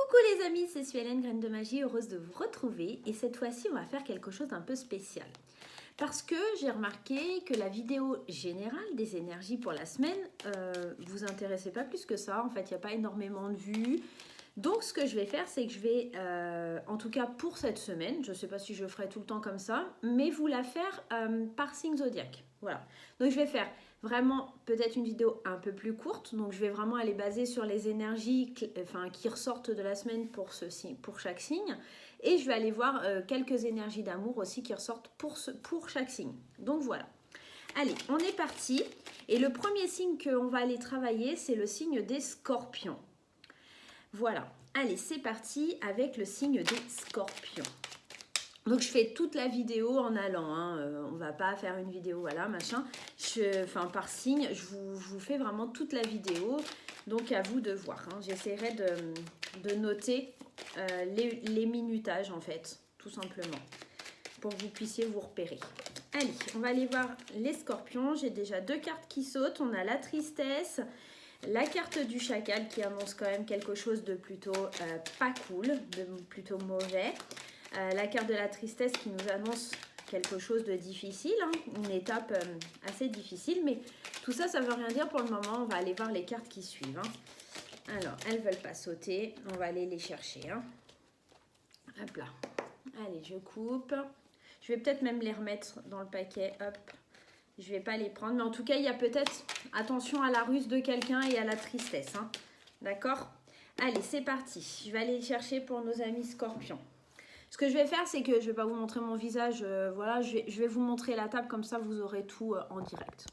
Coucou les amis, c'est Suelen, Graine de Magie, heureuse de vous retrouver. Et cette fois-ci, on va faire quelque chose d'un peu spécial. Parce que j'ai remarqué que la vidéo générale des énergies pour la semaine vous intéressait pas plus que ça. En fait, il n'y a pas énormément de vues. Donc, ce que je vais faire, c'est que je vais, en tout cas pour cette semaine, je ne sais pas si je le ferai tout le temps comme ça, mais vous la faire par signe zodiaque. Voilà. Donc, je vais faire vraiment peut-être une vidéo un peu plus courte. Donc, je vais vraiment aller baser sur les énergies qui ressortent de la semaine pour chaque signe. Et je vais aller voir quelques énergies d'amour aussi qui ressortent pour chaque signe. Donc, voilà. Allez, on est parti. Et le premier signe qu'on va aller travailler, c'est le signe des scorpions. Voilà, allez, c'est parti avec le signe des scorpions. Donc, je fais toute la vidéo en allant, on va pas faire une vidéo, voilà, machin. Par signe, je vous fais vraiment toute la vidéo, donc à vous de voir. J'essaierai de noter les minutages, en fait, tout simplement, pour que vous puissiez vous repérer. Allez, on va aller voir les scorpions. J'ai déjà 2 cartes qui sautent. On a la tristesse, la carte du chacal qui annonce quand même quelque chose de plutôt pas cool, de plutôt mauvais. La carte de la tristesse qui nous annonce quelque chose de difficile, une étape assez difficile. Mais tout ça, ça ne veut rien dire pour le moment. On va aller voir les cartes qui suivent. Alors, elles ne veulent pas sauter. On va aller les chercher. Hop là. Allez, je coupe. Je vais peut-être même les remettre dans le paquet. Hop. Je ne vais pas les prendre. Mais en tout cas, il y a peut-être... Attention à la ruse de quelqu'un et à la tristesse. D'accord? Allez, c'est parti. Je vais aller les chercher pour nos amis scorpions. Ce que je vais faire, c'est que je ne vais pas vous montrer mon visage. Voilà, je vais vous montrer la table. Comme ça, vous aurez tout en direct.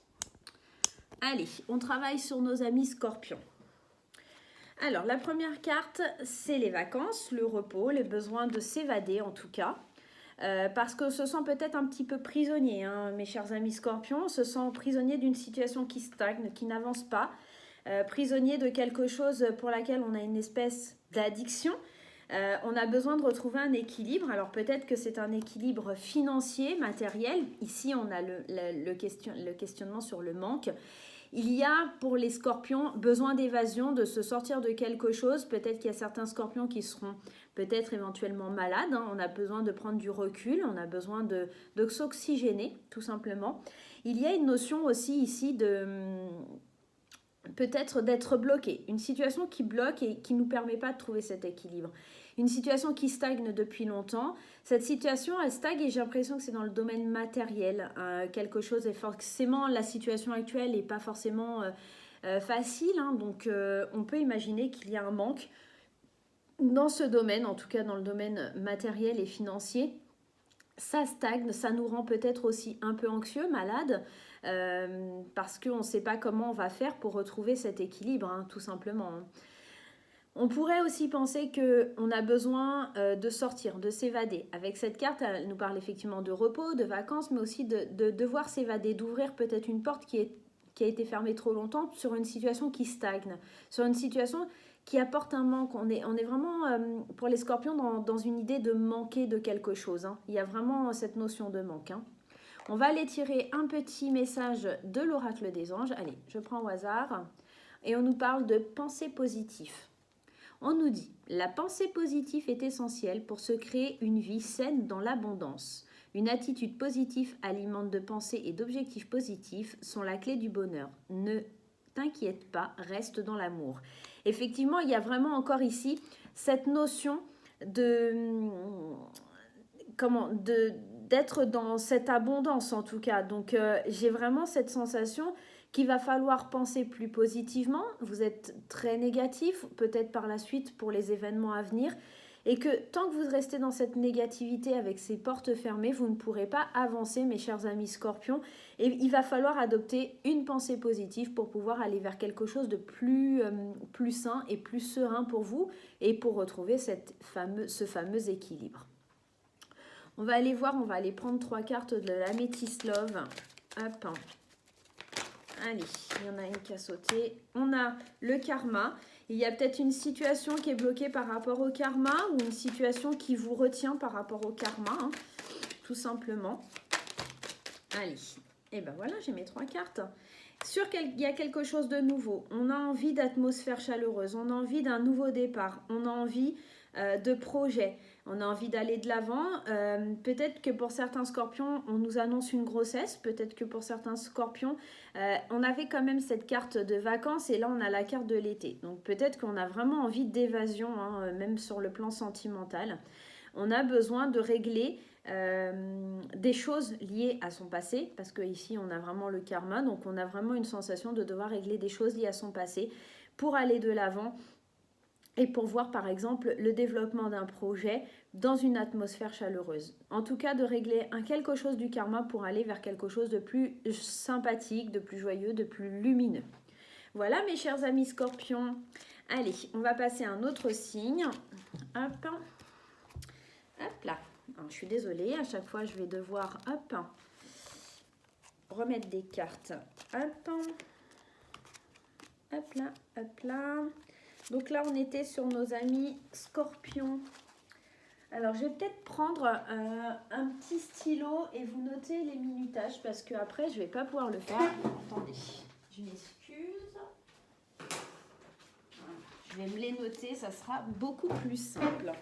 Allez, on travaille sur nos amis scorpions. Alors, la première carte, c'est les vacances, le repos, les besoins de s'évader en tout cas. Parce qu'on se sent peut-être un petit peu prisonnier, mes chers amis scorpions. On se sent prisonnier d'une situation qui stagne, qui n'avance pas. Prisonnier de quelque chose pour laquelle on a une espèce d'addiction. On a besoin de retrouver un équilibre. Alors peut-être que c'est un équilibre financier, matériel. Ici, on a le questionnement sur le manque. Il y a pour les scorpions besoin d'évasion, de se sortir de quelque chose. Peut-être qu'il y a certains scorpions qui seront peut-être éventuellement malades. On a besoin de prendre du recul, on a besoin de s'oxygéner tout simplement. Il y a une notion aussi ici de peut-être d'être bloqué. Une situation qui bloque et qui ne nous permet pas de trouver cet équilibre. Une situation qui stagne depuis longtemps. Cette situation, elle stagne et j'ai l'impression que c'est dans le domaine matériel. Quelque chose est forcément, la situation actuelle n'est pas forcément facile. Donc, on peut imaginer qu'il y a un manque dans ce domaine, en tout cas dans le domaine matériel et financier. Ça stagne, ça nous rend peut-être aussi un peu anxieux, malade, parce qu'on ne sait pas comment on va faire pour retrouver cet équilibre, tout simplement. On pourrait aussi penser qu'on a besoin de sortir, de s'évader. Avec cette carte, elle nous parle effectivement de repos, de vacances, mais aussi de devoir s'évader, d'ouvrir peut-être une porte qui a été fermée trop longtemps sur une situation qui stagne, sur une situation qui apporte un manque. On est vraiment, pour les scorpions, dans une idée de manquer de quelque chose. Il y a vraiment cette notion de manque. On va aller tirer un petit message de l'oracle des anges. Allez, je prends au hasard. Et on nous parle de pensée positive. On nous dit, la pensée positive est essentielle pour se créer une vie saine dans l'abondance. Une attitude positive alimente de pensées et d'objectifs positifs sont la clé du bonheur. Ne t'inquiète pas, reste dans l'amour. Effectivement, il y a vraiment encore ici cette notion d'être dans cette abondance en tout cas. Donc, j'ai vraiment cette sensation qu'il va falloir penser plus positivement. Vous êtes très négatif, peut-être par la suite pour les événements à venir. Et que tant que vous restez dans cette négativité avec ces portes fermées, vous ne pourrez pas avancer, mes chers amis scorpions. Et il va falloir adopter une pensée positive pour pouvoir aller vers quelque chose de plus sain et plus serein pour vous et pour retrouver ce fameux équilibre. On va aller voir, on va aller prendre 3 cartes de l'Améthyste Love. Hop. Allez, il y en a une qui a sauté. On a le karma. Il y a peut-être une situation qui est bloquée par rapport au karma ou une situation qui vous retient par rapport au karma, tout simplement. Allez, et ben voilà, j'ai mes 3 cartes. Il y a quelque chose de nouveau. On a envie d'atmosphère chaleureuse, on a envie d'un nouveau départ, on a envie de projet, on a envie d'aller de l'avant. Peut-être que pour certains scorpions, on nous annonce une grossesse, peut-être que pour certains scorpions, on avait quand même cette carte de vacances et là on a la carte de l'été. Donc peut-être qu'on a vraiment envie d'évasion, hein, même sur le plan sentimental. On a besoin de régler des choses liées à son passé, parce qu'ici on a vraiment le karma, donc on a vraiment une sensation de devoir régler des choses liées à son passé pour aller de l'avant et pour voir par exemple le développement d'un projet dans une atmosphère chaleureuse. En tout cas, de régler quelque chose du karma pour aller vers quelque chose de plus sympathique, de plus joyeux, de plus lumineux. Voilà mes chers amis scorpions. Allez, on va passer à un autre signe. Hop, hop là. Alors, je suis désolée, à chaque fois je vais devoir remettre des cartes. Hop, hop là, hop là. Donc là, on était sur nos amis scorpions. Alors, je vais peut-être prendre un petit stylo et vous noter les minutages parce qu'après, je ne vais pas pouvoir le faire. Attendez, je m'excuse. Je vais me les noter, ça sera beaucoup plus simple.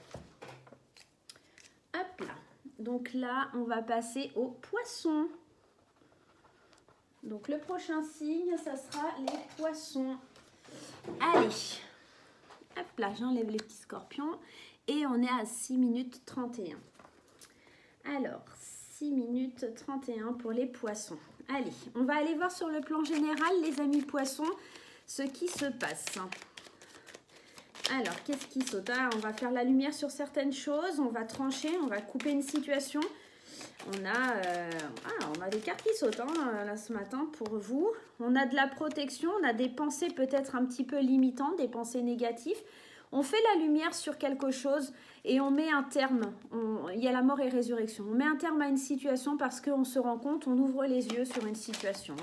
Hop là. Donc là, on va passer aux poissons. Donc le prochain signe, ça sera les poissons. Allez. Hop là, j'enlève les petits scorpions. Et on est à 6 minutes 31. Alors, 6 minutes 31 pour les poissons. Allez, on va aller voir sur le plan général, les amis poissons, ce qui se passe. Alors, qu'est-ce qui saute? On va faire la lumière sur certaines choses, on va trancher, on va couper une situation. On a des cartes qui sautent là, ce matin pour vous. On a de la protection, on a des pensées peut-être un petit peu limitantes, des pensées négatives. On fait la lumière sur quelque chose et on met un terme. Il y a la mort et résurrection. On met un terme à une situation parce qu'on se rend compte, on ouvre les yeux sur une situation.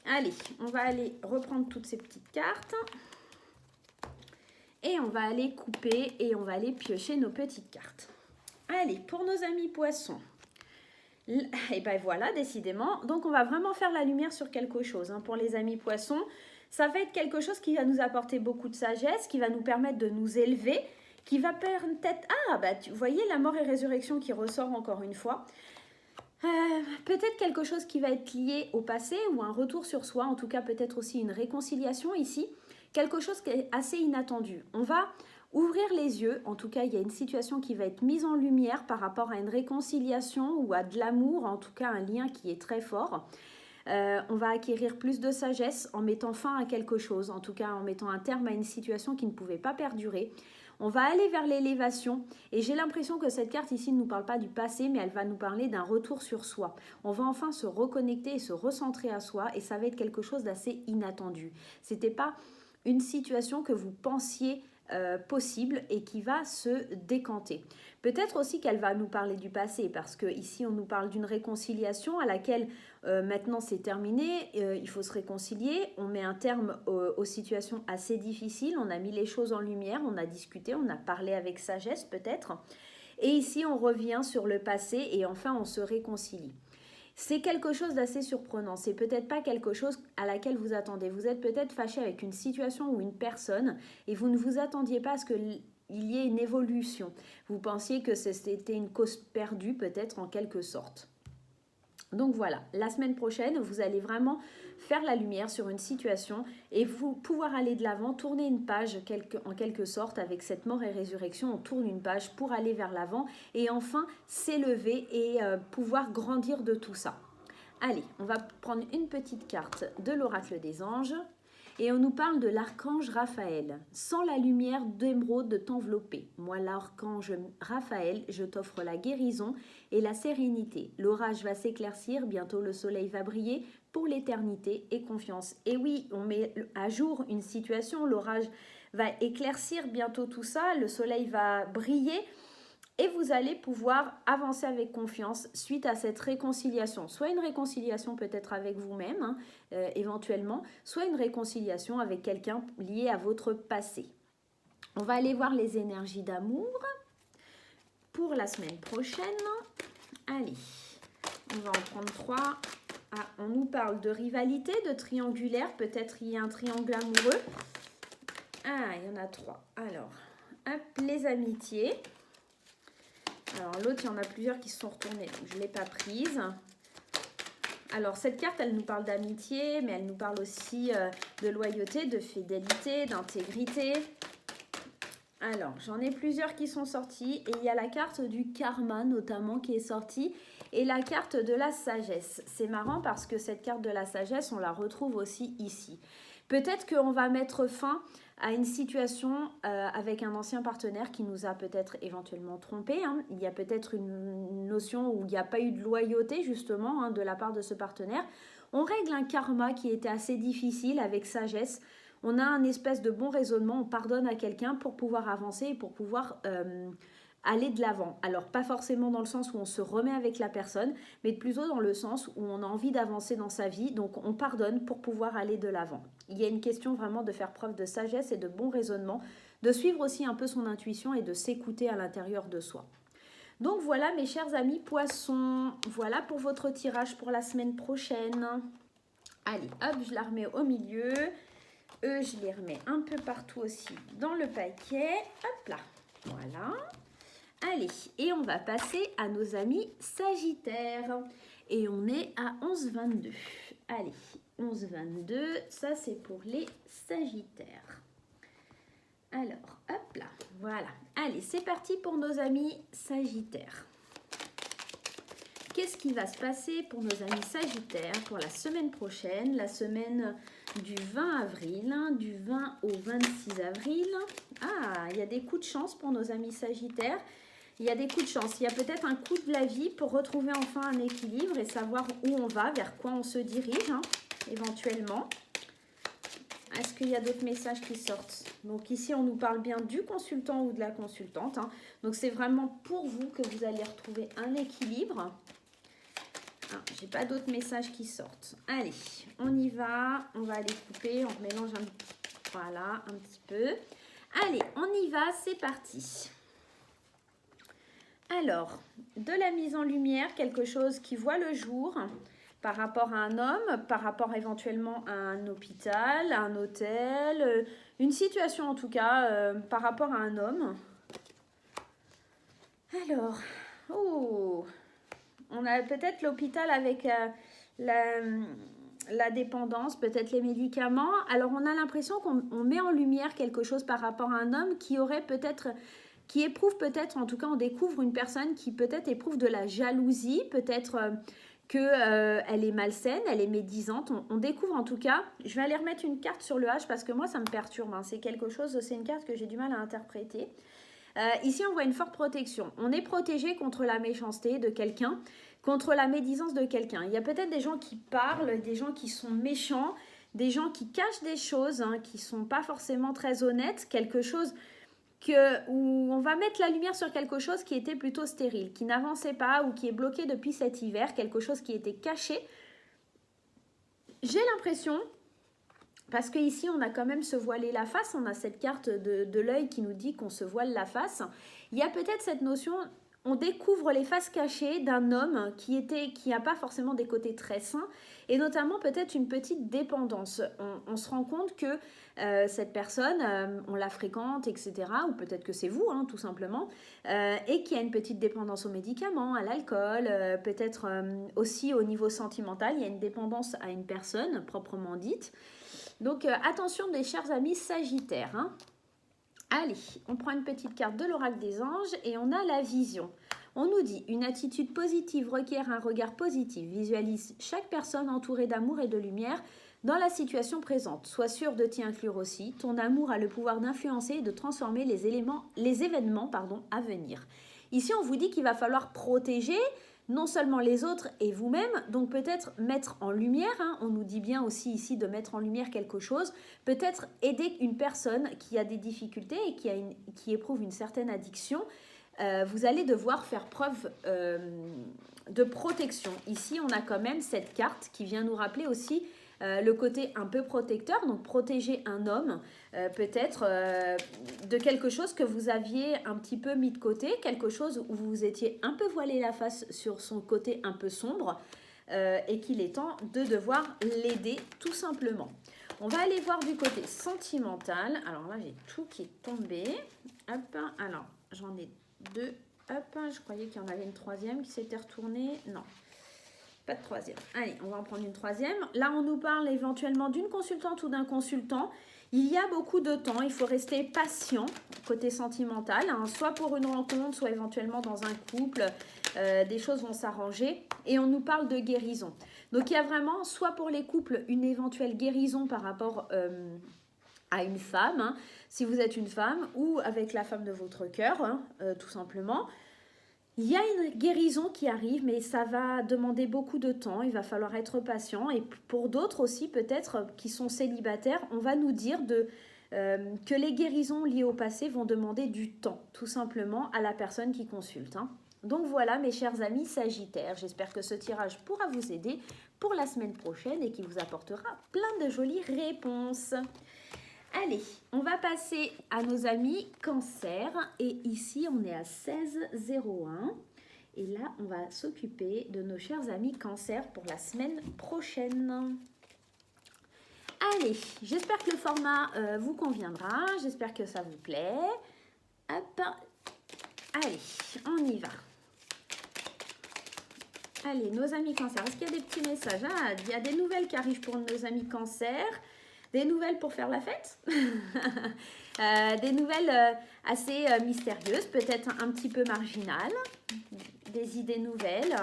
Allez, on va aller reprendre toutes ces petites cartes. Et on va aller couper et on va aller piocher nos petites cartes. Allez, pour nos amis poissons. Et bien voilà, décidément. Donc on va vraiment faire la lumière sur quelque chose. Pour les amis poissons, ça va être quelque chose qui va nous apporter beaucoup de sagesse, qui va nous permettre de nous élever, qui va peut-être... vous voyez la mort et résurrection qui ressort encore une fois. Peut-être quelque chose qui va être lié au passé ou un retour sur soi. En tout cas, peut-être aussi une réconciliation ici. Quelque chose qui est assez inattendu. On va ouvrir les yeux. En tout cas, il y a une situation qui va être mise en lumière par rapport à une réconciliation ou à de l'amour. En tout cas, un lien qui est très fort. On va acquérir plus de sagesse en mettant fin à quelque chose. En tout cas, en mettant un terme à une situation qui ne pouvait pas perdurer. On va aller vers l'élévation et j'ai l'impression que cette carte ici ne nous parle pas du passé, mais elle va nous parler d'un retour sur soi. On va enfin se reconnecter et se recentrer à soi et ça va être quelque chose d'assez inattendu. C'était pas une situation que vous pensiez possible et qui va se décanter. Peut-être aussi qu'elle va nous parler du passé parce que ici on nous parle d'une réconciliation à laquelle maintenant c'est terminé, il faut se réconcilier, on met un terme aux situations assez difficiles, on a mis les choses en lumière, on a discuté, on a parlé avec sagesse peut-être et ici on revient sur le passé et enfin on se réconcilie. C'est quelque chose d'assez surprenant, c'est peut-être pas quelque chose à laquelle vous attendez. Vous êtes peut-être fâché avec une situation ou une personne et vous ne vous attendiez pas à ce qu'il y ait une évolution. Vous pensiez que c'était une cause perdue peut-être en quelque sorte. Donc voilà, la semaine prochaine, vous allez vraiment faire la lumière sur une situation et vous pouvoir aller de l'avant, tourner une page en quelque sorte avec cette mort et résurrection. On tourne une page pour aller vers l'avant et enfin s'élever et pouvoir grandir de tout ça. Allez, on va prendre une petite carte de l'oracle des anges et on nous parle de l'archange Raphaël. Sans la lumière d'émeraude de t'envelopper. Moi, l'archange Raphaël, je t'offre la guérison et la sérénité. L'orage va s'éclaircir, bientôt le soleil va briller pour l'éternité et confiance. Et oui, on met à jour une situation, l'orage va éclaircir bientôt tout ça, le soleil va briller. Et vous allez pouvoir avancer avec confiance suite à cette réconciliation. Soit une réconciliation peut-être avec vous-même, éventuellement, soit une réconciliation avec quelqu'un lié à votre passé. On va aller voir les énergies d'amour pour la semaine prochaine. Allez, on va en prendre 3. Ah, on nous parle de rivalité, de triangulaire. Peut-être il y a un triangle amoureux. Ah, il y en a 3. Alors, hop, les amitiés. Alors, l'autre, il y en a plusieurs qui se sont retournées, donc je ne l'ai pas prise. Alors, cette carte, elle nous parle d'amitié, mais elle nous parle aussi de loyauté, de fidélité, d'intégrité. Alors, j'en ai plusieurs qui sont sortis et il y a la carte du karma notamment qui est sortie et la carte de la sagesse. C'est marrant parce que cette carte de la sagesse, on la retrouve aussi ici. Peut-être qu'on va mettre fin à une situation avec un ancien partenaire qui nous a peut-être éventuellement trompé. Hein. Il y a peut-être une notion où il n'y a pas eu de loyauté justement hein, de la part de ce partenaire. On règle un karma qui était assez difficile avec sagesse. On a un espèce de bon raisonnement, on pardonne à quelqu'un pour pouvoir avancer et pour pouvoir aller de l'avant. Alors pas forcément dans le sens où on se remet avec la personne, mais plutôt dans le sens où on a envie d'avancer dans sa vie, donc on pardonne pour pouvoir aller de l'avant. Il y a une question vraiment de faire preuve de sagesse et de bon raisonnement, de suivre aussi un peu son intuition et de s'écouter à l'intérieur de soi. Donc voilà mes chers amis poissons, voilà pour votre tirage pour la semaine prochaine. Allez, hop, je la remets au milieu. Eux, je les remets un peu partout aussi dans le paquet. Hop là, voilà. Allez, et on va passer à nos amis Sagittaires. Et on est à 11-22. Allez, 11-22, ça c'est pour les Sagittaires. Alors, hop là, voilà. Allez, c'est parti pour nos amis Sagittaires. Qu'est-ce qui va se passer pour nos amis Sagittaires pour la semaine prochaine, la semaine du 20 avril, du 20 au 26 avril. Ah, il y a des coups de chance pour nos amis Sagittaires. Il y a des coups de chance. Il y a peut-être un coup de la vie pour retrouver enfin un équilibre et savoir où on va, vers quoi on se dirige, hein, éventuellement. Est-ce qu'il y a d'autres messages qui sortent? Donc ici, on nous parle bien du consultant ou de la consultante. Hein. Donc c'est vraiment pour vous que vous allez retrouver un équilibre. Ah, j'ai pas d'autres messages qui sortent. Allez, on y va. On va aller couper. On mélange voilà, un petit peu. Allez, on y va. C'est parti. Alors, de la mise en lumière, quelque chose qui voit le jour par rapport à un homme, par rapport éventuellement à un hôpital, à un hôtel, une situation en tout cas par rapport à un homme. Alors, oh, on a peut-être l'hôpital avec la dépendance, peut-être les médicaments. Alors, on a l'impression qu'on met en lumière quelque chose par rapport à un homme qui aurait peut-être, qui éprouve peut-être, en tout cas, on découvre une personne qui peut-être éprouve de la jalousie, peut-être qu'elle est malsaine, elle est médisante. On découvre en tout cas, je vais aller remettre une carte sur le H parce que moi, ça me perturbe. Hein. C'est quelque chose, c'est une carte que j'ai du mal à interpréter. Ici, on voit une forte protection. On est protégé contre la méchanceté de quelqu'un, contre la médisance de quelqu'un. Il y a peut-être des gens qui parlent, des gens qui sont méchants, des gens qui cachent des choses, hein, qui ne sont pas forcément très honnêtes, quelque chose où on va mettre la lumière sur quelque chose qui était plutôt stérile, qui n'avançait pas ou qui est bloqué depuis cet hiver, quelque chose qui était caché. J'ai l'impression... Parce qu'ici, on a quand même se voiler la face. On a cette carte de l'œil qui nous dit qu'on se voile la face. Il y a peut-être cette notion, on découvre les faces cachées d'un homme qui n'a pas forcément des côtés très sains. Et notamment peut-être une petite dépendance. On se rend compte que cette personne, on la fréquente, etc. Ou peut-être que c'est vous, hein, tout simplement. Et qui a une petite dépendance aux médicaments, à l'alcool. Peut-être aussi au niveau sentimental, il y a une dépendance à une personne proprement dite. Donc, attention mes chers amis Sagittaires. Hein. Allez, on prend une petite carte de l'oracle des anges et on a la vision. On nous dit, une attitude positive requiert un regard positif. Visualise chaque personne entourée d'amour et de lumière dans la situation présente. Sois sûr de t'y inclure aussi. Ton amour a le pouvoir d'influencer et de transformer les événements à venir. Ici, on vous dit qu'il va falloir protéger non seulement les autres et vous-même, donc peut-être mettre en lumière, hein, on nous dit bien aussi ici de mettre en lumière quelque chose, peut-être aider une personne qui a des difficultés et qui éprouve une certaine addiction, vous allez devoir faire preuve de protection. Ici, on a quand même cette carte qui vient nous rappeler aussi le côté un peu protecteur, donc protéger un homme peut-être de quelque chose que vous aviez un petit peu mis de côté, quelque chose où vous étiez un peu voilé la face sur son côté un peu sombre. et qu'il est temps de devoir l'aider tout simplement. On va aller voir du côté sentimental. Alors là, j'ai tout qui est tombé. Hop, alors j'en ai deux. Hop, je croyais qu'il y en avait une troisième qui s'était retournée. Non, pas de troisième. Allez, on va en prendre une troisième. Là, on nous parle éventuellement d'une consultante ou d'un consultant. Il y a beaucoup de temps, il faut rester patient côté sentimental, hein, soit pour une rencontre, soit éventuellement dans un couple, des choses vont s'arranger et on nous parle de guérison. Donc il y a vraiment, soit pour les couples, une éventuelle guérison par rapport à une femme, hein, si vous êtes une femme, ou avec la femme de votre cœur, hein, tout simplement. Il y a une guérison qui arrive, mais ça va demander beaucoup de temps, il va falloir être patient. Et pour d'autres aussi, peut-être, qui sont célibataires, on va nous dire que les guérisons liées au passé vont demander du temps, tout simplement, à la personne qui consulte. Hein. Donc voilà, mes chers amis Sagittaires, j'espère que ce tirage pourra vous aider pour la semaine prochaine et qui vous apportera plein de jolies réponses. Allez, on va passer à nos amis Cancer et ici on est à 16,01 et là on va s'occuper de nos chers amis Cancer pour la semaine prochaine. Allez, j'espère que le format vous conviendra, j'espère que ça vous plaît. Hop, allez, on y va. Allez, nos amis Cancer, est-ce qu'il y a des petits messages? Ah, il y a des nouvelles qui arrivent pour nos amis Cancer. Des nouvelles pour faire la fête, des nouvelles assez mystérieuses, peut-être un petit peu marginales, des idées nouvelles,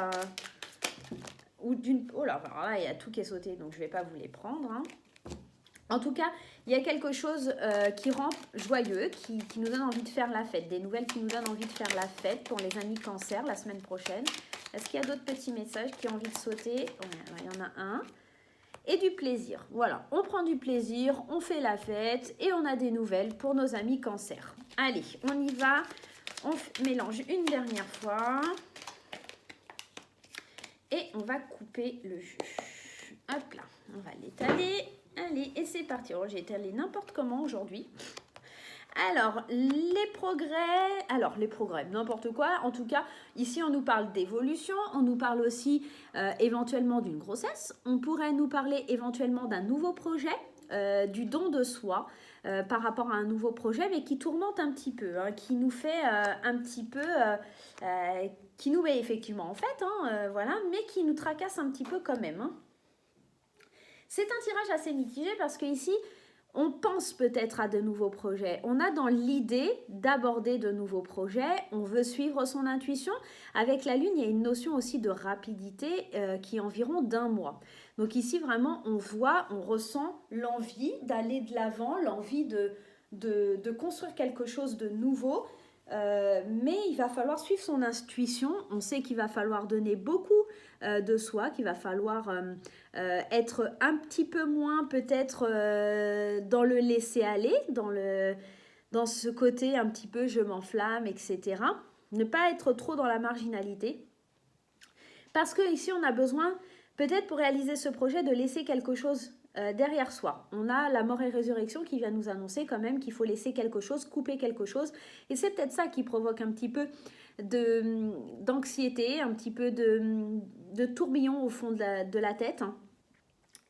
ou d'une... Oh là, il y a tout qui est sauté, donc je ne vais pas vous les prendre. Hein. En tout cas, il y a quelque chose qui rend joyeux, qui nous donne envie de faire la fête, des nouvelles qui nous donnent envie de faire la fête pour les amis Cancer la semaine prochaine. Est-ce qu'il y a d'autres petits messages qui ont envie de sauter? Il y en a un. Et du plaisir. Voilà, on prend du plaisir, on fait la fête et on a des nouvelles pour nos amis Cancer. Allez, on y va. On mélange une dernière fois. Et on va couper le jus. Hop là, on va l'étaler. Allez, et c'est parti. Oh, j'ai étalé n'importe comment aujourd'hui. Alors, les progrès, n'importe quoi. En tout cas, ici, on nous parle d'évolution. On nous parle aussi éventuellement d'une grossesse. On pourrait nous parler éventuellement d'un nouveau projet, du don de soi par rapport à un nouveau projet, mais qui tourmente un petit peu, hein, qui nous fait un petit peu... qui nous met effectivement en fait, hein, voilà, mais qui nous tracasse un petit peu quand même. Hein. C'est un tirage assez mitigé parce qu'ici... On pense peut-être à de nouveaux projets. On a dans l'idée d'aborder de nouveaux projets. On veut suivre son intuition. Avec la Lune, il y a une notion aussi de rapidité qui est environ d'1 mois. Donc ici, vraiment, on voit, on ressent l'envie d'aller de l'avant, l'envie de construire quelque chose de nouveau. Mais il va falloir suivre son intuition. On sait qu'il va falloir donner beaucoup de soi, qu'il va falloir être un petit peu moins peut-être dans le laisser aller, dans ce côté un petit peu je m'enflamme, etc. Ne pas être trop dans la marginalité. Parce que ici on a besoin, peut-être pour réaliser ce projet, de laisser quelque chose derrière soi. On a la mort et résurrection qui vient nous annoncer quand même qu'il faut laisser quelque chose, couper quelque chose. Et c'est peut-être ça qui provoque un petit peu d'anxiété, un petit peu de tourbillon au fond de la tête.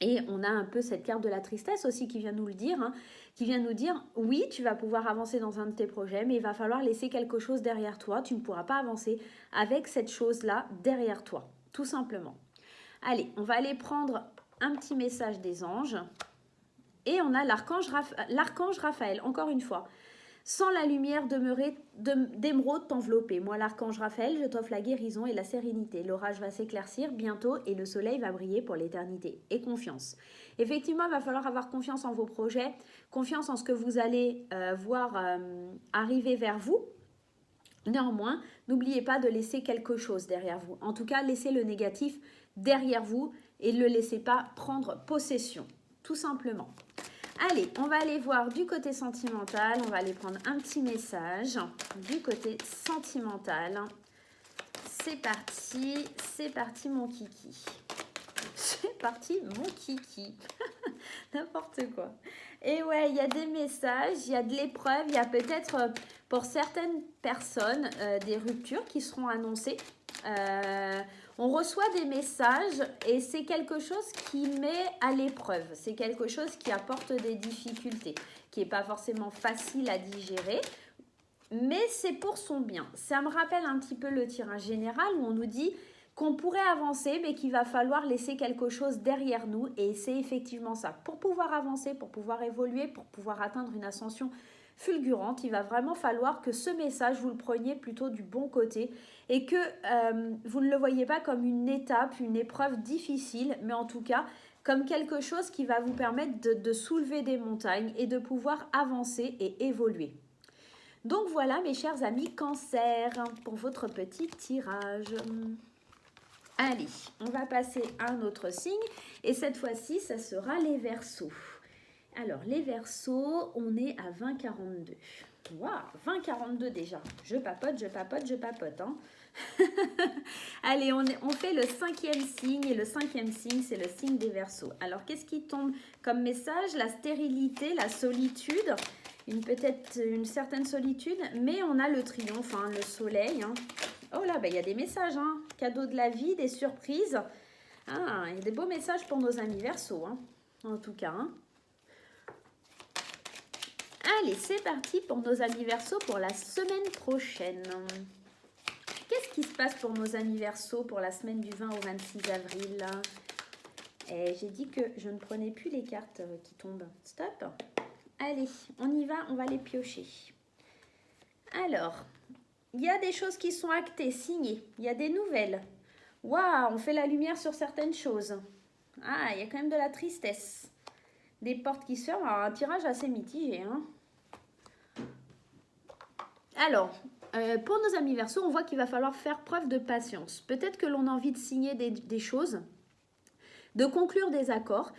Et on a un peu cette carte de la tristesse aussi qui vient nous le dire, hein, qui vient nous dire, oui, tu vas pouvoir avancer dans un de tes projets, mais il va falloir laisser quelque chose derrière toi. Tu ne pourras pas avancer avec cette chose-là derrière toi, tout simplement. Allez, on va aller prendre un petit message des anges. Et on a l'archange Raphaël, encore une fois. Sans la lumière d'émeraude t'envelopper. Moi, l'archange Raphaël, je t'offre la guérison et la sérénité. L'orage va s'éclaircir bientôt et le soleil va briller pour l'éternité. Et confiance. Effectivement, il va falloir avoir confiance en vos projets, confiance en ce que vous allez voir arriver vers vous. Néanmoins, n'oubliez pas de laisser quelque chose derrière vous. En tout cas, laissez le négatif derrière vous et ne le laissez pas prendre possession, tout simplement. Allez, on va aller voir du côté sentimental. On va aller prendre un petit message du côté sentimental. C'est parti mon kiki. C'est parti mon kiki. N'importe quoi. Et ouais, il y a des messages, il y a de l'épreuve, il y a peut-être pour certaines personnes des ruptures qui seront annoncées. On reçoit des messages et c'est quelque chose qui met à l'épreuve. C'est quelque chose qui apporte des difficultés, qui n'est pas forcément facile à digérer, mais c'est pour son bien. Ça me rappelle un petit peu le tirage général où on nous dit qu'on pourrait avancer, mais qu'il va falloir laisser quelque chose derrière nous. Et c'est effectivement ça. Pour pouvoir avancer, pour pouvoir évoluer, pour pouvoir atteindre une ascension fulgurante, il va vraiment falloir que ce message, vous le preniez plutôt du bon côté et que vous ne le voyez pas comme une étape, une épreuve difficile, mais en tout cas comme quelque chose qui va vous permettre de soulever des montagnes et de pouvoir avancer et évoluer. Donc voilà mes chers amis Cancer pour votre petit tirage. Allez, on va passer à un autre signe et cette fois-ci, ça sera les Verseaux. Alors, les Verseaux, on est à 20,42. Waouh, 20,42 déjà. Je papote, je papote, je papote. Hein. Allez, on fait le 5e signe et le 5e signe, c'est le signe des Verseaux. Alors, qu'est-ce qui tombe comme message? La stérilité, la solitude, peut-être une certaine solitude, mais on a le triomphe, hein, le soleil. Hein. Oh là, il y a des messages, hein. Cadeaux de la vie, des surprises. Ah, il y a des beaux messages pour nos amis Verseaux, hein, en tout cas. Hein. Allez, c'est parti pour nos amis Verseaux pour la semaine prochaine. Qu'est-ce qui se passe pour nos amis Verseaux pour la semaine du 20 au 26 avril? J'ai dit que je ne prenais plus les cartes qui tombent. Stop. Allez, on y va, on va les piocher. Alors, il y a des choses qui sont actées, signées. Il y a des nouvelles. Waouh, on fait la lumière sur certaines choses. Ah, il y a quand même de la tristesse. Des portes qui se ferment. Alors, un tirage assez mitigé. Hein. Alors, pour nos amis Verseaux, on voit qu'il va falloir faire preuve de patience. Peut-être que l'on a envie de signer des choses, de conclure des accords,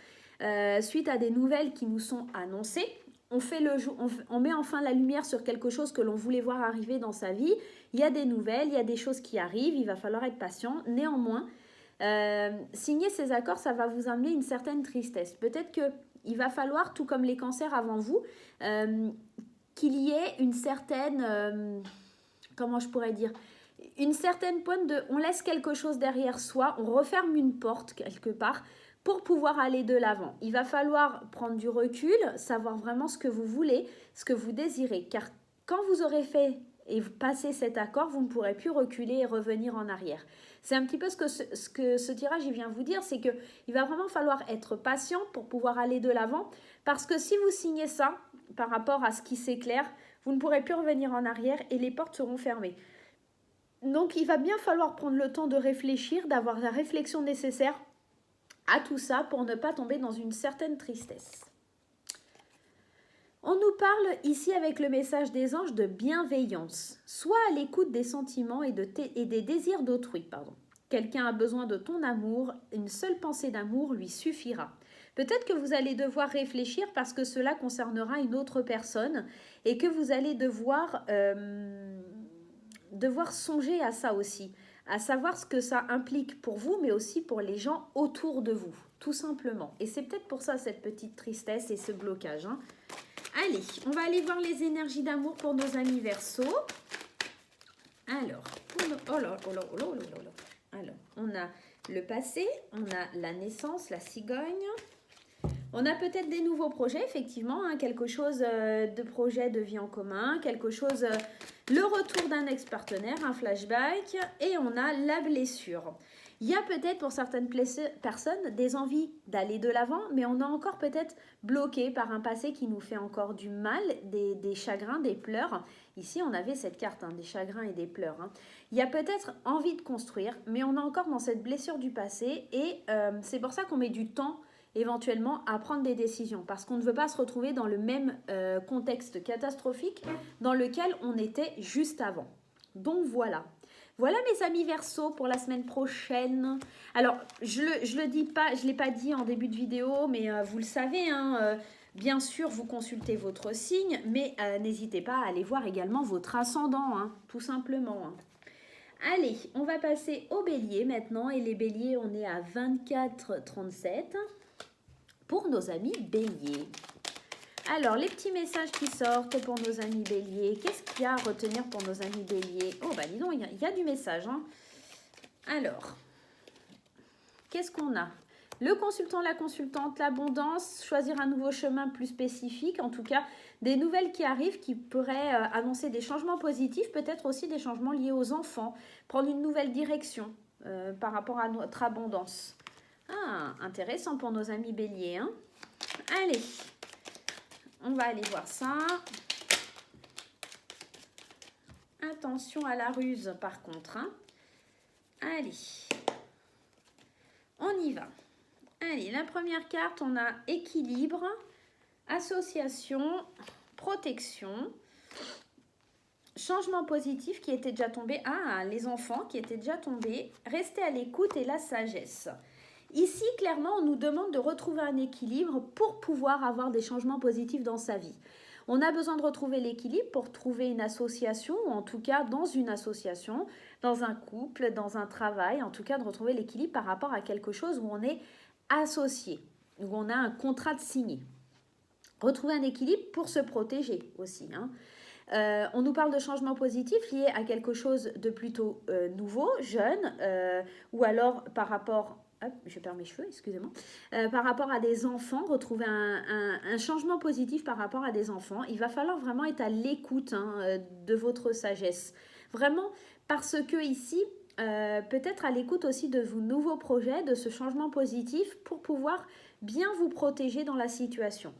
suite à des nouvelles qui nous sont annoncées. On met enfin la lumière sur quelque chose que l'on voulait voir arriver dans sa vie. Il y a des nouvelles, il y a des choses qui arrivent, il va falloir être patient. Néanmoins, signer ces accords, ça va vous amener une certaine tristesse. Peut-être qu'il va falloir, tout comme les cancers avant vous, qu'il y ait une certaine, comment je pourrais dire, une certaine pointe de, on laisse quelque chose derrière soi, on referme une porte quelque part pour pouvoir aller de l'avant. Il va falloir prendre du recul, savoir vraiment ce que vous voulez, ce que vous désirez, car quand vous aurez fait et passé cet accord, vous ne pourrez plus reculer et revenir en arrière. C'est un petit peu ce que ce tirage il vient vous dire, c'est qu'il va vraiment falloir être patient pour pouvoir aller de l'avant, parce que si vous signez ça, par rapport à ce qui s'éclaire, vous ne pourrez plus revenir en arrière et les portes seront fermées. Donc, il va bien falloir prendre le temps de réfléchir, d'avoir la réflexion nécessaire à tout ça pour ne pas tomber dans une certaine tristesse. On nous parle ici avec le message des anges de bienveillance. Sois à l'écoute des sentiments et des désirs d'autrui. Quelqu'un a besoin de ton amour, une seule pensée d'amour lui suffira. Peut-être que vous allez devoir réfléchir parce que cela concernera une autre personne et que vous allez devoir songer à ça aussi, à savoir ce que ça implique pour vous, mais aussi pour les gens autour de vous, tout simplement. Et c'est peut-être pour ça cette petite tristesse et ce blocage. Hein. Allez, on va aller voir les énergies d'amour pour nos amis Verseaux. Alors, alors, on a le passé, on a la naissance, la cigogne. On a peut-être des nouveaux projets, effectivement, hein, quelque chose de projet de vie en commun, quelque chose, le retour d'un ex-partenaire, un flashback, et on a la blessure. Il y a peut-être pour certaines personnes des envies d'aller de l'avant, mais on est encore peut-être bloqué par un passé qui nous fait encore du mal, des chagrins, des pleurs. Ici, on avait cette carte, hein, des chagrins et des pleurs. Hein. Il y a peut-être envie de construire, mais on est encore dans cette blessure du passé, et c'est pour ça qu'on met du temps éventuellement à prendre des décisions, parce qu'on ne veut pas se retrouver dans le même contexte catastrophique dans lequel on était juste avant. Donc voilà. Voilà mes amis Verseaux pour la semaine prochaine. Alors, je l'ai pas dit en début de vidéo, mais vous le savez, hein, bien sûr, vous consultez votre signe, mais n'hésitez pas à aller voir également votre ascendant, hein, tout simplement. Hein. Allez, on va passer au bélier maintenant, et les béliers, on est à 24,37 pour nos amis béliers. Alors, les petits messages qui sortent pour nos amis béliers. Qu'est-ce qu'il y a à retenir pour nos amis béliers? Oh, bah dis donc, il y a du message. Hein. Alors, qu'est-ce qu'on a? Le consultant, la consultante, l'abondance, choisir un nouveau chemin plus spécifique, en tout cas des nouvelles qui arrivent qui pourraient annoncer des changements positifs, peut-être aussi des changements liés aux enfants, prendre une nouvelle direction par rapport à notre abondance. Ah, intéressant pour nos amis béliers, hein? Allez, on va aller voir ça. Attention à la ruse par contre, hein? Allez, on y va. Allez, la première carte, on a équilibre, association, protection, changement positif qui était déjà tombé. Ah, les enfants qui étaient déjà tombés, rester à l'écoute et la sagesse. Ici, clairement, on nous demande de retrouver un équilibre pour pouvoir avoir des changements positifs dans sa vie. On a besoin de retrouver l'équilibre pour trouver une association, ou en tout cas dans une association, dans un couple, dans un travail, en tout cas de retrouver l'équilibre par rapport à quelque chose où on est associé, où on a un contrat de signé. Retrouver un équilibre pour se protéger aussi, hein. On nous parle de changements positifs liés à quelque chose de plutôt nouveau, jeune, ou alors par rapport... Hop, je perds mes cheveux, excusez-moi. Par rapport à des enfants, retrouver un changement positif par rapport à des enfants. Il va falloir vraiment être à l'écoute de votre sagesse. Vraiment, parce que ici, peut-être à l'écoute aussi de vos nouveaux projets, de ce changement positif pour pouvoir bien vous protéger dans la situation.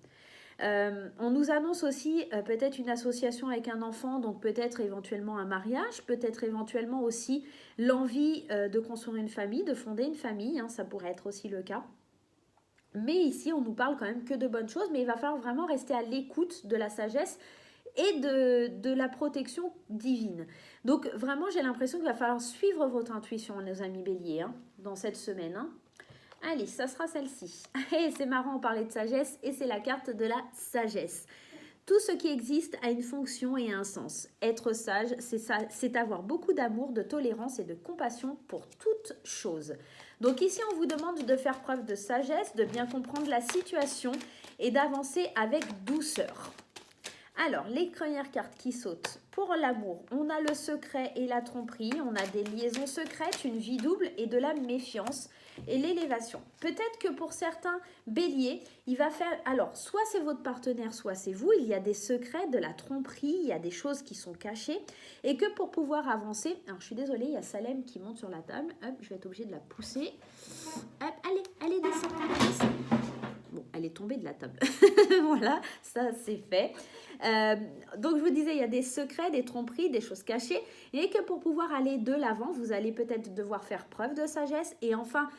On nous annonce aussi peut-être une association avec un enfant, donc peut-être éventuellement un mariage, peut-être éventuellement aussi l'envie de construire une famille, de fonder une famille, hein, ça pourrait être aussi le cas. Mais ici, on nous parle quand même que de bonnes choses, mais il va falloir vraiment rester à l'écoute de la sagesse et de la protection divine. Donc vraiment, j'ai l'impression qu'il va falloir suivre votre intuition, nos amis béliers, hein, dans cette semaine, hein. Allez, ça sera celle-ci. Et c'est marrant, on parlait de sagesse et c'est la carte de la sagesse. Tout ce qui existe a une fonction et un sens. Être sage, c'est avoir beaucoup d'amour, de tolérance et de compassion pour toute chose. Donc ici, on vous demande de faire preuve de sagesse, de bien comprendre la situation et d'avancer avec douceur. Alors, les premières cartes qui sautent pour l'amour, on a le secret et la tromperie, on a des liaisons secrètes, une vie double et de la méfiance et l'élévation. Peut-être que pour certains béliers, il va faire... Alors, soit c'est votre partenaire, soit c'est vous, il y a des secrets, de la tromperie, il y a des choses qui sont cachées et que pour pouvoir avancer... Alors, je suis désolée, il y a Salem qui monte sur la table. Hop, je vais être obligée de la pousser. Hop, allez, descends. Bon, elle est tombée de la table. Voilà, ça c'est fait. Donc je vous disais, il y a des secrets, des tromperies, des choses cachées et que pour pouvoir aller de l'avant, vous allez peut-être devoir faire preuve de sagesse et enfin,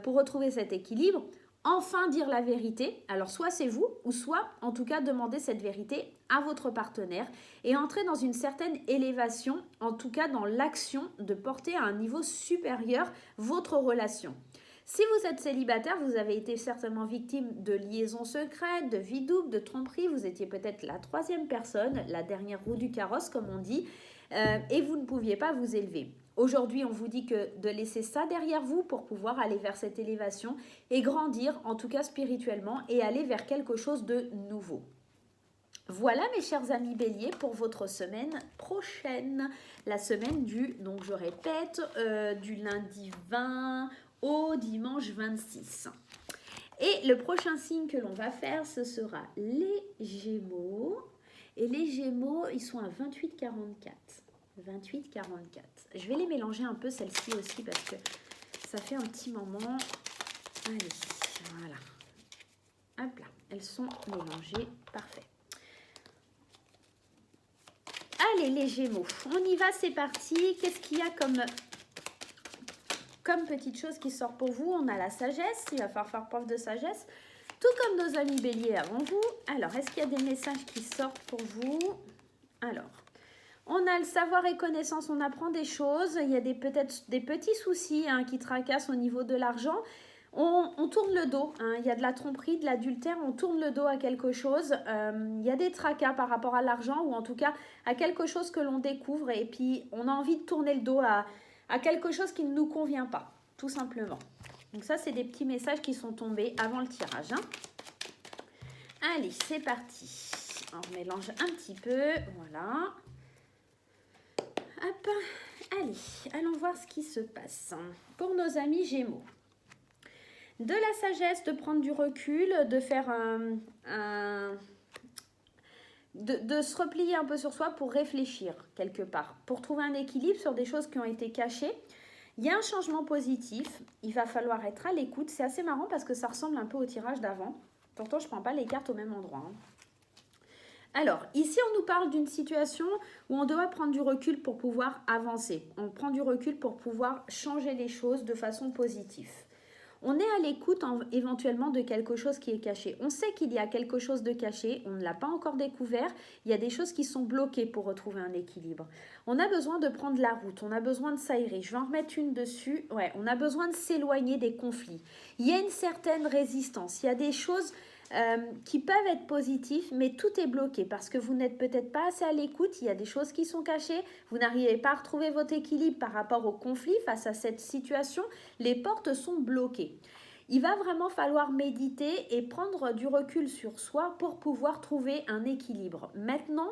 pour retrouver cet équilibre, enfin dire la vérité. Alors soit c'est vous ou soit en tout cas demander cette vérité à votre partenaire et entrer dans une certaine élévation, en tout cas dans l'action de porter à un niveau supérieur votre relation. Si vous êtes célibataire, vous avez été certainement victime de liaisons secrètes, de vie double, de tromperie. Vous étiez peut-être la troisième personne, la dernière roue du carrosse, comme on dit, et vous ne pouviez pas vous élever. Aujourd'hui, on vous dit que de laisser ça derrière vous pour pouvoir aller vers cette élévation et grandir, en tout cas spirituellement, et aller vers quelque chose de nouveau. Voilà mes chers amis béliers pour votre semaine prochaine. La semaine donc je répète, du lundi 20 au dimanche 26. Et le prochain signe que l'on va faire, ce sera les Gémeaux. Et les Gémeaux, ils sont à 28,44. 28,44. Je vais les mélanger un peu, celles-ci aussi, parce que ça fait un petit moment. Allez, voilà. Hop là, elles sont mélangées. Parfait. Allez, les Gémeaux, on y va, c'est parti. Qu'est-ce qu'il y a comme petite chose qui sort pour vous? On a la sagesse, il va falloir faire preuve de sagesse, tout comme nos amis béliers avant vous. Alors, est-ce qu'il y a des messages qui sortent pour vous? Alors, on a le savoir et connaissance, on apprend des choses. Il y a peut-être des petits soucis qui tracassent au niveau de l'argent. On tourne le dos, il y a de la tromperie, de l'adultère, on tourne le dos à quelque chose. Il y a des tracas par rapport à l'argent ou en tout cas à quelque chose que l'on découvre et puis on a envie de tourner le dos à quelque chose qui ne nous convient pas, tout simplement. Donc ça, c'est des petits messages qui sont tombés avant le tirage. Allez, c'est parti. On mélange un petit peu, voilà. Hop, allez, allons voir ce qui se passe pour nos amis Gémeaux. De la sagesse, de prendre du recul, de faire de se replier un peu sur soi pour réfléchir quelque part, pour trouver un équilibre sur des choses qui ont été cachées. Il y a un changement positif, il va falloir être à l'écoute. C'est assez marrant parce que ça ressemble un peu au tirage d'avant. Pourtant, je ne prends pas les cartes au même endroit. Alors, ici, on nous parle d'une situation où on doit prendre du recul pour pouvoir avancer. On prend du recul pour pouvoir changer les choses de façon positive. On est à l'écoute éventuellement de quelque chose qui est caché. On sait qu'il y a quelque chose de caché, on ne l'a pas encore découvert. Il y a des choses qui sont bloquées pour retrouver un équilibre. On a besoin de prendre la route, on a besoin de s'aérer. Je vais en remettre une dessus. Ouais, on a besoin de s'éloigner des conflits. Il y a une certaine résistance. Il y a des choses qui peuvent être positives, mais tout est bloqué parce que vous n'êtes peut-être pas assez à l'écoute. Il y a des choses qui sont cachées. Vous n'arrivez pas à retrouver votre équilibre par rapport au conflit face à cette situation. Les portes sont bloquées. Il va vraiment falloir méditer et prendre du recul sur soi pour pouvoir trouver un équilibre. Maintenant,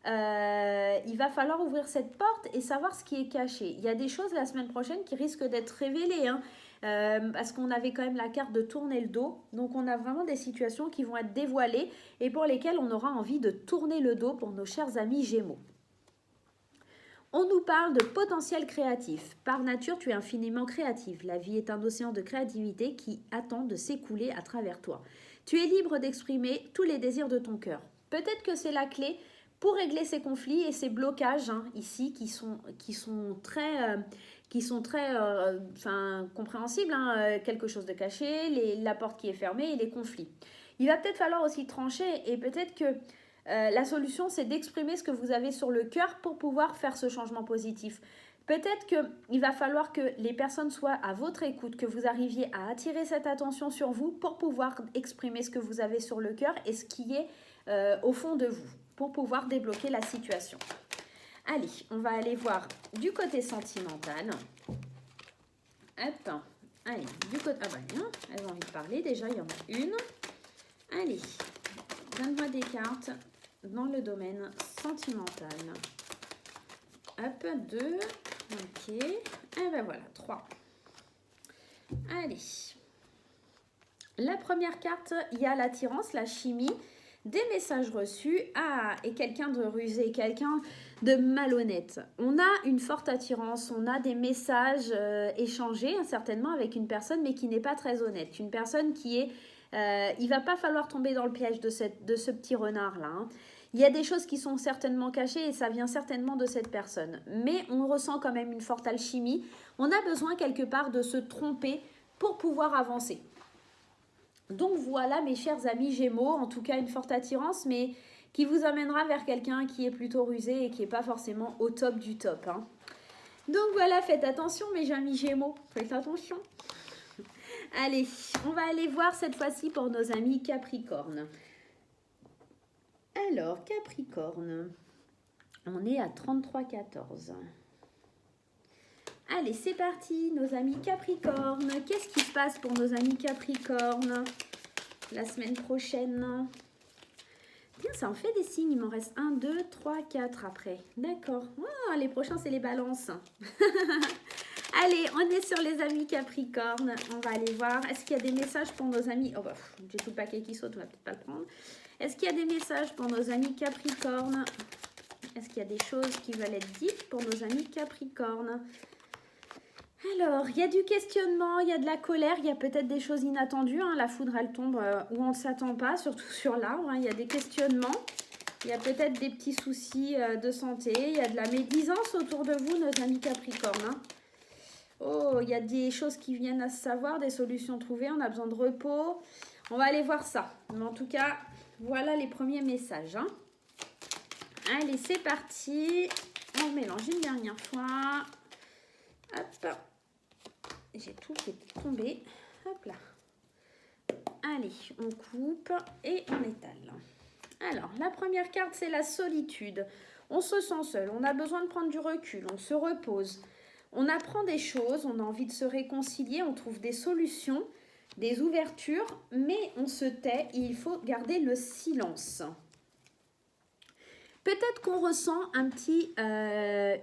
il va falloir ouvrir cette porte et savoir ce qui est caché. Il y a des choses la semaine prochaine qui risquent d'être révélées, hein, parce qu'on avait quand même la carte de tourner le dos. Donc on a vraiment des situations qui vont être dévoilées et pour lesquelles on aura envie de tourner le dos pour nos chers amis Gémeaux. On nous parle de potentiel créatif. Par nature, tu es infiniment créatif. La vie est un océan de créativité qui attend de s'écouler à travers toi. Tu es libre d'exprimer tous les désirs de ton cœur. Peut-être que c'est la clé pour régler ces conflits et ces blocages ici qui sont très compréhensibles. Quelque chose de caché, la porte qui est fermée et les conflits. Il va peut-être falloir aussi trancher et peut-être que la solution, c'est d'exprimer ce que vous avez sur le cœur pour pouvoir faire ce changement positif. Peut-être qu'il va falloir que les personnes soient à votre écoute, que vous arriviez à attirer cette attention sur vous pour pouvoir exprimer ce que vous avez sur le cœur et ce qui est au fond de vous, pour pouvoir débloquer la situation. Allez, on va aller voir du côté sentimental. Hop, allez, du côté... Ah bah bien, elles ont envie de parler, déjà il y en a une. Allez, donne-moi des cartes dans le domaine sentimental. Hop, 2, ok, et ben voilà, 3. Allez, la première carte, il y a l'attirance, la chimie, des messages reçus. Ah, et quelqu'un de rusé, quelqu'un de malhonnête. On a une forte attirance, on a des messages échangés, certainement avec une personne, mais qui n'est pas très honnête. Une personne qui est... il va pas falloir tomber dans le piège de ce petit renard-là. Hein. Il y a des choses qui sont certainement cachées et ça vient certainement de cette personne. Mais on ressent quand même une forte alchimie. On a besoin quelque part de se tromper pour pouvoir avancer. Donc voilà mes chers amis Gémeaux, en tout cas une forte attirance, mais qui vous amènera vers quelqu'un qui est plutôt rusé et qui n'est pas forcément au top du top. Hein. Donc voilà, faites attention mes amis Gémeaux, faites attention. Allez, on va aller voir cette fois-ci pour nos amis Capricorne. Alors, Capricorne, on est à 33-14. Allez, c'est parti, nos amis Capricorne. Qu'est-ce qui se passe pour nos amis Capricorne la semaine prochaine? Bien, ça en fait des signes. Il m'en reste 1, 2, 3, 4 après. D'accord. Oh, les prochains, c'est les balances. Allez, on est sur les amis Capricorne. On va aller voir. Est-ce qu'il y a des messages pour nos amis? Oh, bah, j'ai tout le paquet qui saute, on va peut-être pas le prendre. Est-ce qu'il y a des messages pour nos amis Capricorne? Est-ce qu'il y a des choses qui veulent être dites pour nos amis Capricorne? Alors, il y a du questionnement, il y a de la colère, il y a peut-être des choses inattendues. Hein. La foudre, elle tombe où on ne s'attend pas, surtout sur l'arbre. Hein. Il y a des questionnements, il y a peut-être des petits soucis de santé. Il y a de la médisance autour de vous, nos amis Capricorne. Hein. Oh, il y a des choses qui viennent à se savoir, des solutions trouvées. On a besoin de repos. On va aller voir ça. Mais en tout cas, voilà les premiers messages. Hein. Allez, c'est parti. On mélange une dernière fois. Hop. J'ai tout qui est tombé. Hop là. Allez, on coupe et on étale. Alors, la première carte, c'est la solitude. On se sent seul, on a besoin de prendre du recul, on se repose. On apprend des choses, on a envie de se réconcilier, on trouve des solutions, des ouvertures, mais on se tait et il faut garder le silence. Peut-être qu'on ressent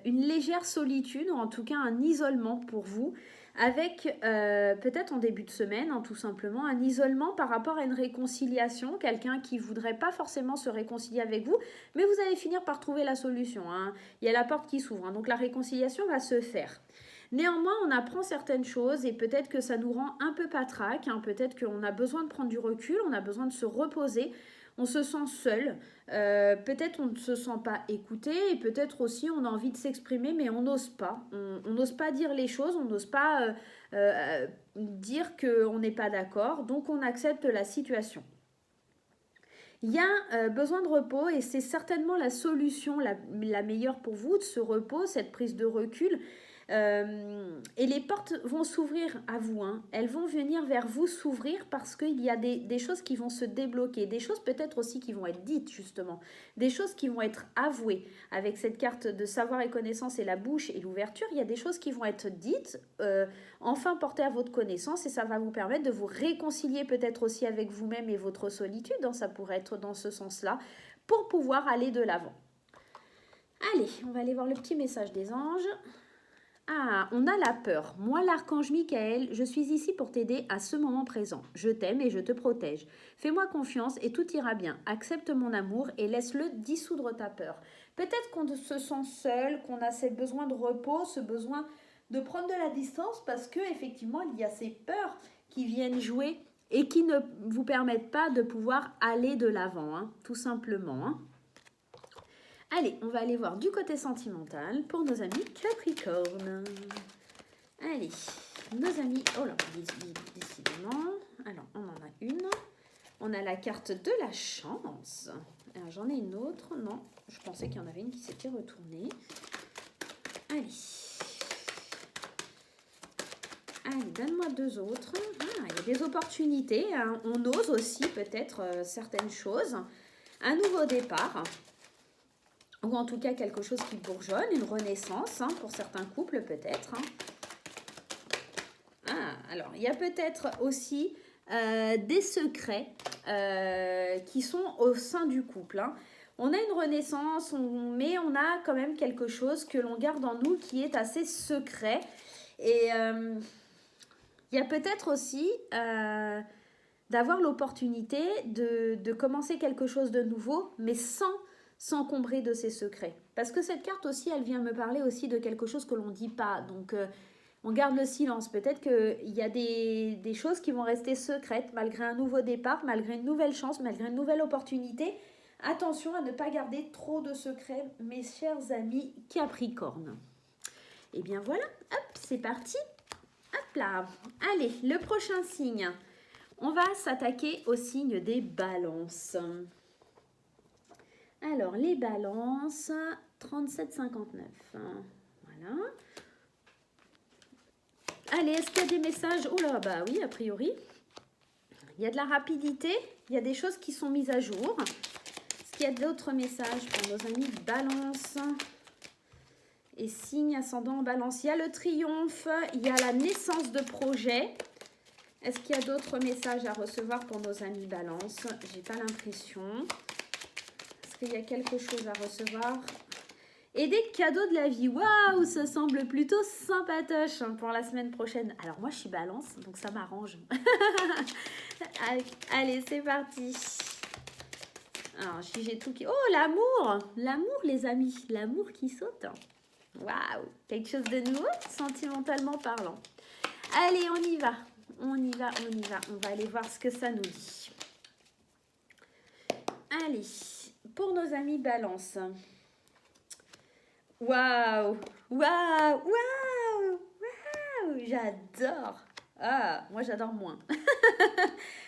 une légère solitude, ou en tout cas un isolement pour vous, avec peut-être en début de semaine, hein, tout simplement, un isolement par rapport à une réconciliation, quelqu'un qui voudrait pas forcément se réconcilier avec vous, mais vous allez finir par trouver la solution, hein. Il y a la porte qui s'ouvre, hein, donc la réconciliation va se faire. Néanmoins, on apprend certaines choses et peut-être que ça nous rend un peu patraque, hein, peut-être qu'on a besoin de prendre du recul, on a besoin de se reposer, on se sent seul, peut-être on ne se sent pas écouté et peut-être aussi on a envie de s'exprimer mais on n'ose pas. On n'ose pas dire les choses, on n'ose pas dire qu'on n'est pas d'accord, donc on accepte la situation. Il y a besoin de repos et c'est certainement la solution la meilleure pour vous, de ce repos, cette prise de recul. Et les portes vont s'ouvrir à vous, hein. Elles vont venir vers vous s'ouvrir parce qu'il y a des choses qui vont se débloquer, des choses peut-être aussi qui vont être dites justement, des choses qui vont être avouées. Avec cette carte de savoir et connaissance et la bouche et l'ouverture, il y a des choses qui vont être dites, enfin portées à votre connaissance et ça va vous permettre de vous réconcilier peut-être aussi avec vous-même et votre solitude, hein, ça pourrait être dans ce sens-là, pour pouvoir aller de l'avant. Allez, on va aller voir le petit message des anges. Ah, on a la peur. Moi, l'archange Michael, je suis ici pour t'aider à ce moment présent. Je t'aime et je te protège. Fais-moi confiance et tout ira bien. Accepte mon amour et laisse-le dissoudre ta peur. Peut-être qu'on se sent seul, qu'on a ce besoin de repos, ce besoin de prendre de la distance parce que effectivement, il y a ces peurs qui viennent jouer et qui ne vous permettent pas de pouvoir aller de l'avant, hein, tout simplement, hein. Allez, on va aller voir du côté sentimental pour nos amis Capricorne. Allez, nos amis... Oh là, décidément. Alors, on en a une. On a la carte de la chance. Alors, j'en ai une autre. Non, je pensais qu'il y en avait une qui s'était retournée. Allez. Allez, donne-moi deux autres. Ah, il y a des opportunités, hein. On ose aussi peut-être certaines choses. Un nouveau départ. Ou en tout cas quelque chose qui bourgeonne, une renaissance, hein, pour certains couples peut-être, hein. Ah, alors il y a peut-être aussi des secrets qui sont au sein du couple, hein. On a une renaissance, mais on a quand même quelque chose que l'on garde en nous qui est assez secret. Et il y a peut-être aussi d'avoir l'opportunité de commencer quelque chose de nouveau, mais sans s'encombrer de ses secrets. Parce que cette carte aussi, elle vient me parler aussi de quelque chose que l'on ne dit pas. Donc, on garde le silence. Peut-être qu'il y a des choses qui vont rester secrètes malgré un nouveau départ, malgré une nouvelle chance, malgré une nouvelle opportunité. Attention à ne pas garder trop de secrets, mes chers amis Capricorne. Et bien voilà, hop, c'est parti. Hop là. Allez, le prochain signe. On va s'attaquer au signe des balances. Alors, les balances, 37,59. Voilà. Allez, est-ce qu'il y a des messages? Oh là, bah oui, a priori. Il y a de la rapidité. Il y a des choses qui sont mises à jour. Est-ce qu'il y a d'autres messages pour nos amis balance et signe ascendant en balance? Il y a le triomphe. Il y a la naissance de projet. Est-ce qu'il y a d'autres messages à recevoir pour nos amis balance? J'ai pas l'impression. Est-ce qu'il y a quelque chose à recevoir? Et des cadeaux de la vie. Waouh, ça semble plutôt sympatoche pour la semaine prochaine. Alors moi, je suis balance, donc ça m'arrange. Allez, c'est parti. Alors, j'ai tout qui... Oh, l'amour! L'amour, les amis. L'amour qui saute. Waouh! Quelque chose de nouveau, sentimentalement parlant. Allez, on y va. On y va, on y va. On va aller voir ce que ça nous dit. Allez, pour nos amis balance. Waouh! Waouh! Waouh! Waouh! J'adore! Ah, moi j'adore moins.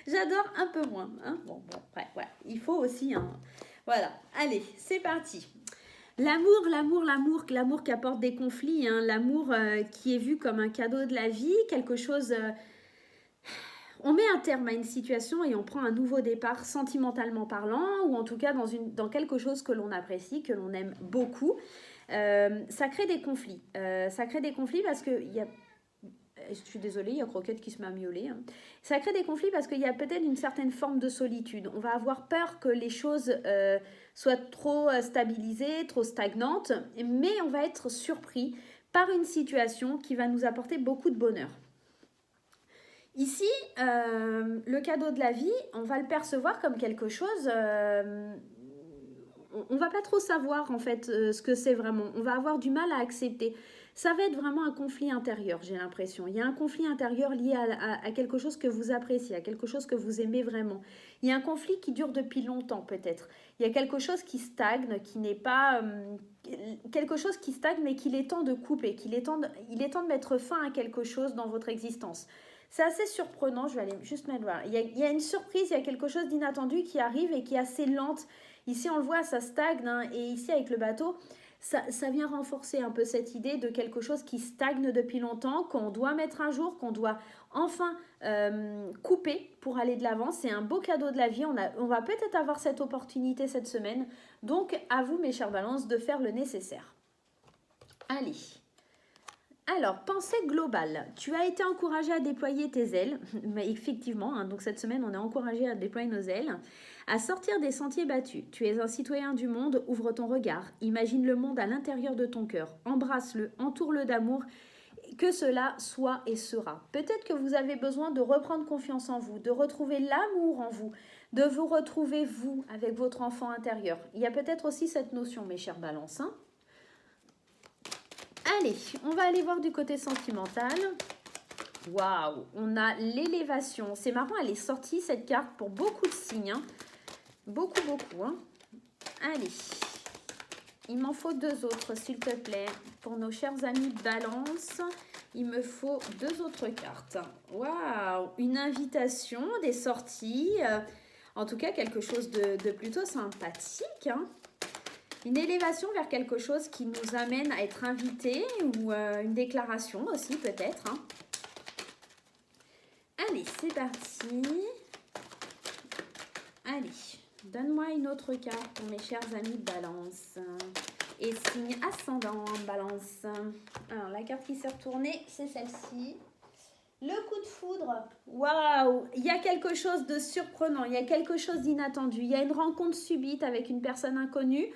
J'adore un peu moins, hein. Bon, ouais, il faut aussi, hein. Voilà, allez, c'est parti. L'amour, l'amour, l'amour, l'amour qui apporte des conflits, hein. L'amour qui est vu comme un cadeau de la vie, quelque chose... on met un terme à une situation et on prend un nouveau départ sentimentalement parlant, ou en tout cas dans quelque chose que l'on apprécie, que l'on aime beaucoup. Ça crée des conflits. Ça crée des conflits parce que il y a... Je suis désolée, il y a Croquette qui se met à miauler, hein. Ça crée des conflits parce qu'il y a peut-être une certaine forme de solitude. On va avoir peur que les choses soient trop stabilisées, trop stagnantes, mais on va être surpris par une situation qui va nous apporter beaucoup de bonheur. Ici, le cadeau de la vie, on va le percevoir comme quelque chose... on va pas trop savoir en fait ce que c'est vraiment. On va avoir du mal à accepter. Ça va être vraiment un conflit intérieur, j'ai l'impression. Il y a un conflit intérieur lié à quelque chose que vous appréciez, à quelque chose que vous aimez vraiment. Il y a un conflit qui dure depuis longtemps peut-être. Il y a quelque chose qui stagne, qui n'est pas... quelque chose qui stagne, mais qu'il est temps de couper, il est temps de mettre fin à quelque chose dans votre existence. C'est assez surprenant, je vais aller juste mettre voir. Il y a une surprise, il y a quelque chose d'inattendu qui arrive et qui est assez lente. Ici, on le voit, ça stagne, hein, et ici, avec le bateau, ça vient renforcer un peu cette idée de quelque chose qui stagne depuis longtemps, qu'on doit mettre un jour, qu'on doit enfin couper pour aller de l'avant. C'est un beau cadeau de la vie. On va peut-être avoir cette opportunité cette semaine. Donc, à vous, mes chères balances, de faire le nécessaire. Allez. Alors, pensée globale. Tu as été encouragé à déployer tes ailes. Mais effectivement, hein, donc cette semaine, on est encouragé à déployer nos ailes. À sortir des sentiers battus. Tu es un citoyen du monde, ouvre ton regard. Imagine le monde à l'intérieur de ton cœur. Embrasse-le, entoure-le d'amour. Que cela soit et sera. Peut-être que vous avez besoin de reprendre confiance en vous, de retrouver l'amour en vous, de vous retrouver vous avec votre enfant intérieur. Il y a peut-être aussi cette notion, mes chères balances, hein. Allez, on va aller voir du côté sentimental. Waouh, on a l'élévation. C'est marrant, elle est sortie cette carte pour beaucoup de signes, hein. Beaucoup, hein. Allez, il m'en faut 2 autres, s'il te plaît. Pour nos chers amis Balance, il me faut 2 autres cartes. Waouh, une invitation, des sorties. En tout cas, quelque chose de plutôt sympathique, hein. Une élévation vers quelque chose qui nous amène à être invité ou une déclaration aussi peut-être, hein. Allez, c'est parti. Allez. Donne-moi une autre carte pour mes chers amis Balance. Et signe ascendant Balance. Alors, la carte qui s'est retournée, c'est celle-ci. Le coup de foudre. Waouh! Il y a quelque chose de surprenant, il y a quelque chose d'inattendu. Il y a une rencontre subite avec une personne inconnue.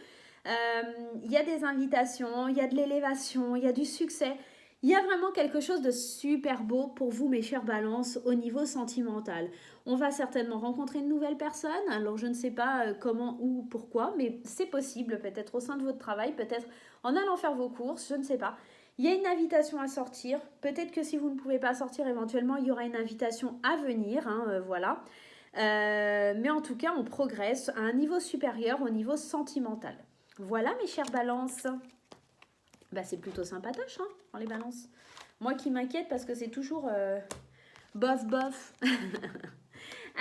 Il y a des invitations, il y a de l'élévation, il y a du succès. Il y a vraiment quelque chose de super beau pour vous, mes chers balances, au niveau sentimental. On va certainement rencontrer une nouvelle personne. Alors, je ne sais pas comment ou pourquoi, mais c'est possible, peut-être au sein de votre travail, peut-être en allant faire vos courses, je ne sais pas. Il y a une invitation à sortir. Peut-être que si vous ne pouvez pas sortir, éventuellement, il y aura une invitation à venir, hein, voilà. Mais en tout cas, on progresse à un niveau supérieur au niveau sentimental. Voilà, mes chères balances. Bah, c'est plutôt sympatoche, hein, dans les balances. Moi qui m'inquiète parce que c'est toujours bof.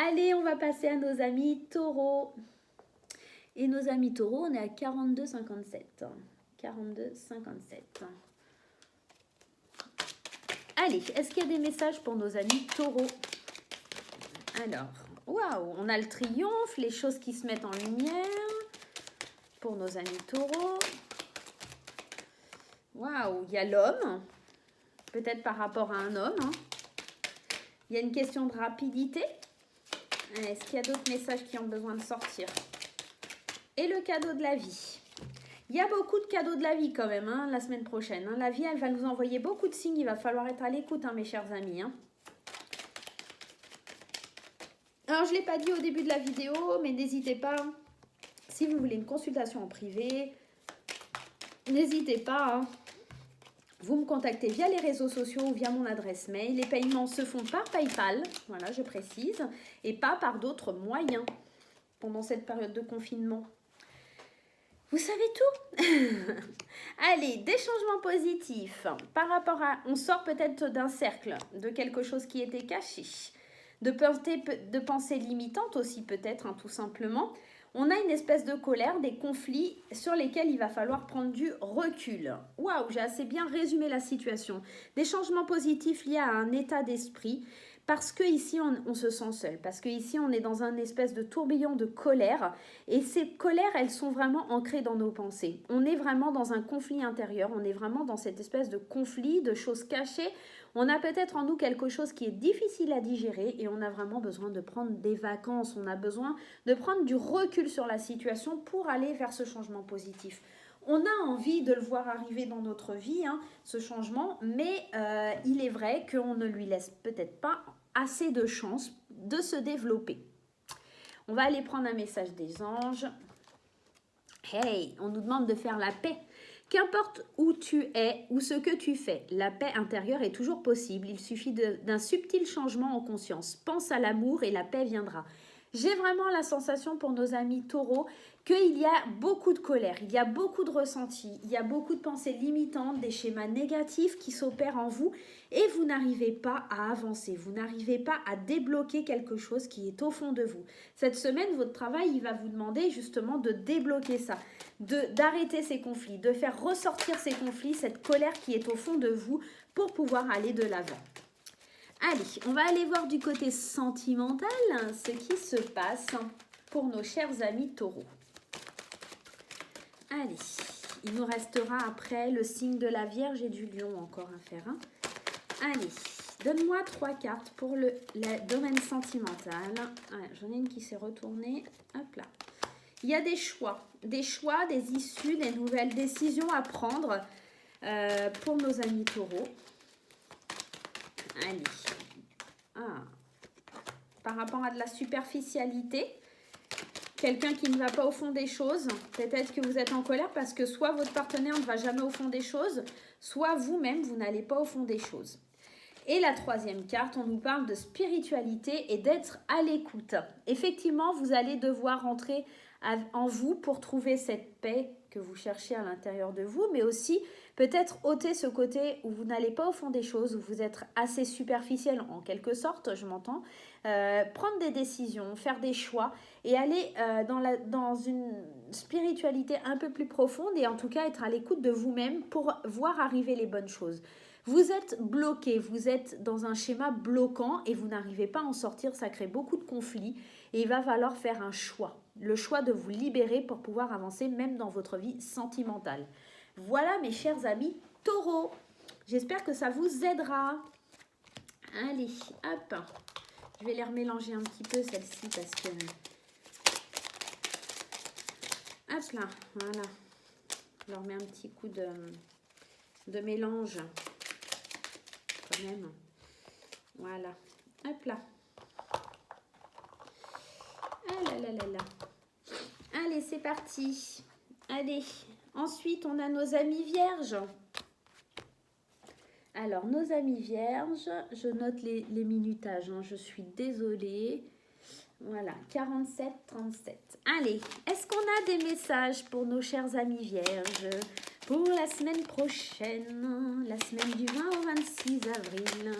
Allez, on va passer à nos amis taureaux. Et nos amis taureaux, on est à 42,57. 42,57. Allez, est-ce qu'il y a des messages pour nos amis taureaux? Alors, waouh, on a le triomphe, les choses qui se mettent en lumière pour nos amis taureaux. Waouh, il y a l'homme, peut-être par rapport à un homme, hein. Il y a une question de rapidité. Est-ce qu'il y a d'autres messages qui ont besoin de sortir? Et le cadeau de la vie. Il y a beaucoup de cadeaux de la vie quand même, hein, la semaine prochaine, hein. La vie, elle va nous envoyer beaucoup de signes. Il va falloir être à l'écoute, hein, mes chers amis, hein. Alors, je ne l'ai pas dit au début de la vidéo, mais n'hésitez pas, si vous voulez une consultation en privé, n'hésitez pas, hein. Vous me contactez via les réseaux sociaux ou via mon adresse mail. Les paiements se font par PayPal, voilà, je précise, et pas par d'autres moyens pendant cette période de confinement. Vous savez tout. Allez, des changements positifs. Par rapport à... On sort peut-être d'un cercle, de quelque chose qui était caché. De pensées limitantes aussi peut-être, hein, tout simplement. On a une espèce de colère, des conflits sur lesquels il va falloir prendre du recul. Waouh, j'ai assez bien résumé la situation. Des changements positifs liés à un état d'esprit, parce qu'ici on se sent seul, parce qu'ici on est dans un espèce de tourbillon de colère, et ces colères, elles sont vraiment ancrées dans nos pensées. On est vraiment dans un conflit intérieur, on est vraiment dans cette espèce de conflit, de choses cachées. On a peut-être en nous quelque chose qui est difficile à digérer et on a vraiment besoin de prendre des vacances, on a besoin de prendre du recul sur la situation pour aller vers ce changement positif. On a envie de le voir arriver dans notre vie, hein, ce changement, mais il est vrai qu'on ne lui laisse peut-être pas assez de chance de se développer. On va aller prendre un message des anges. Hey, on nous demande de faire la paix. Qu'importe où tu es ou ce que tu fais, la paix intérieure est toujours possible. Il suffit d'un subtil changement en conscience. Pense à l'amour et la paix viendra. J'ai vraiment la sensation pour nos amis taureaux qu'il y a beaucoup de colère, il y a beaucoup de ressentis, il y a beaucoup de pensées limitantes, des schémas négatifs qui s'opèrent en vous et vous n'arrivez pas à avancer, vous n'arrivez pas à débloquer quelque chose qui est au fond de vous. Cette semaine, votre travail, il va vous demander justement de débloquer ça, d'arrêter ces conflits, de faire ressortir ces conflits, cette colère qui est au fond de vous pour pouvoir aller de l'avant. Allez, on va aller voir du côté sentimental ce qui se passe pour nos chers amis taureaux. Allez, il nous restera après le signe de la Vierge et du Lion encore à faire. Hein. Allez, donne-moi 3 cartes pour le domaine sentimental. Ouais, j'en ai une qui s'est retournée. Hop là. Il y a des choix, des issues, des nouvelles décisions à prendre pour nos amis taureaux. Allez. Ah. Par rapport à de la superficialité, quelqu'un qui ne va pas au fond des choses, peut-être que vous êtes en colère parce que soit votre partenaire ne va jamais au fond des choses, soit vous-même, vous n'allez pas au fond des choses. Et la troisième carte, on nous parle de spiritualité et d'être à l'écoute. Effectivement, vous allez devoir rentrer en vous pour trouver cette paix que vous cherchez à l'intérieur de vous, mais aussi peut-être ôter ce côté où vous n'allez pas au fond des choses, où vous êtes assez superficiel en quelque sorte, je m'entends, prendre des décisions, faire des choix et aller dans une spiritualité un peu plus profonde et en tout cas être à l'écoute de vous-même pour voir arriver les bonnes choses. Vous êtes bloqué, vous êtes dans un schéma bloquant et vous n'arrivez pas à en sortir, ça crée beaucoup de conflits et il va falloir faire un choix. Le choix de vous libérer pour pouvoir avancer même dans votre vie sentimentale. Voilà mes chers amis taureaux, j'espère que ça vous aidera. Allez, hop, je vais les remélanger un petit peu celles-ci parce que... Hop là, voilà, je leur mets un petit coup de mélange. Quand même. Voilà. Hop là. Ah là là là là. Allez, c'est parti. Allez. Ensuite, on a nos amis vierges. Alors, nos amis vierges, je note les minutages. Hein, je suis désolée. Voilà, 47-37. Allez, est-ce qu'on a des messages pour nos chers amis vierges pour la semaine prochaine, la semaine du 20 au 26 avril.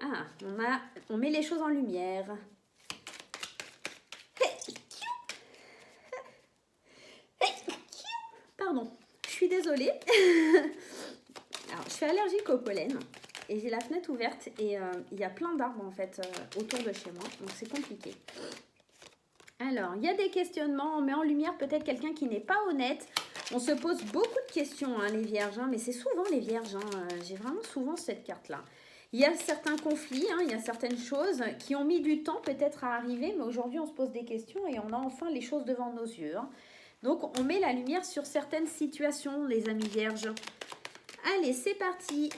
Ah, on met les choses en lumière. Pardon, je suis désolée. Alors, je suis allergique au pollen et j'ai la fenêtre ouverte et il y a plein d'arbres en fait autour de chez moi, donc c'est compliqué. Alors, il y a des questionnements, on met en lumière peut-être quelqu'un qui n'est pas honnête. On se pose beaucoup de questions, hein, les vierges, hein, mais c'est souvent les vierges. Hein, j'ai vraiment souvent cette carte-là. Il y a certains conflits, hein, il y a certaines choses qui ont mis du temps peut-être à arriver, mais aujourd'hui on se pose des questions et on a enfin les choses devant nos yeux. Hein. Donc on met la lumière sur certaines situations, les amis vierges. Allez, c'est parti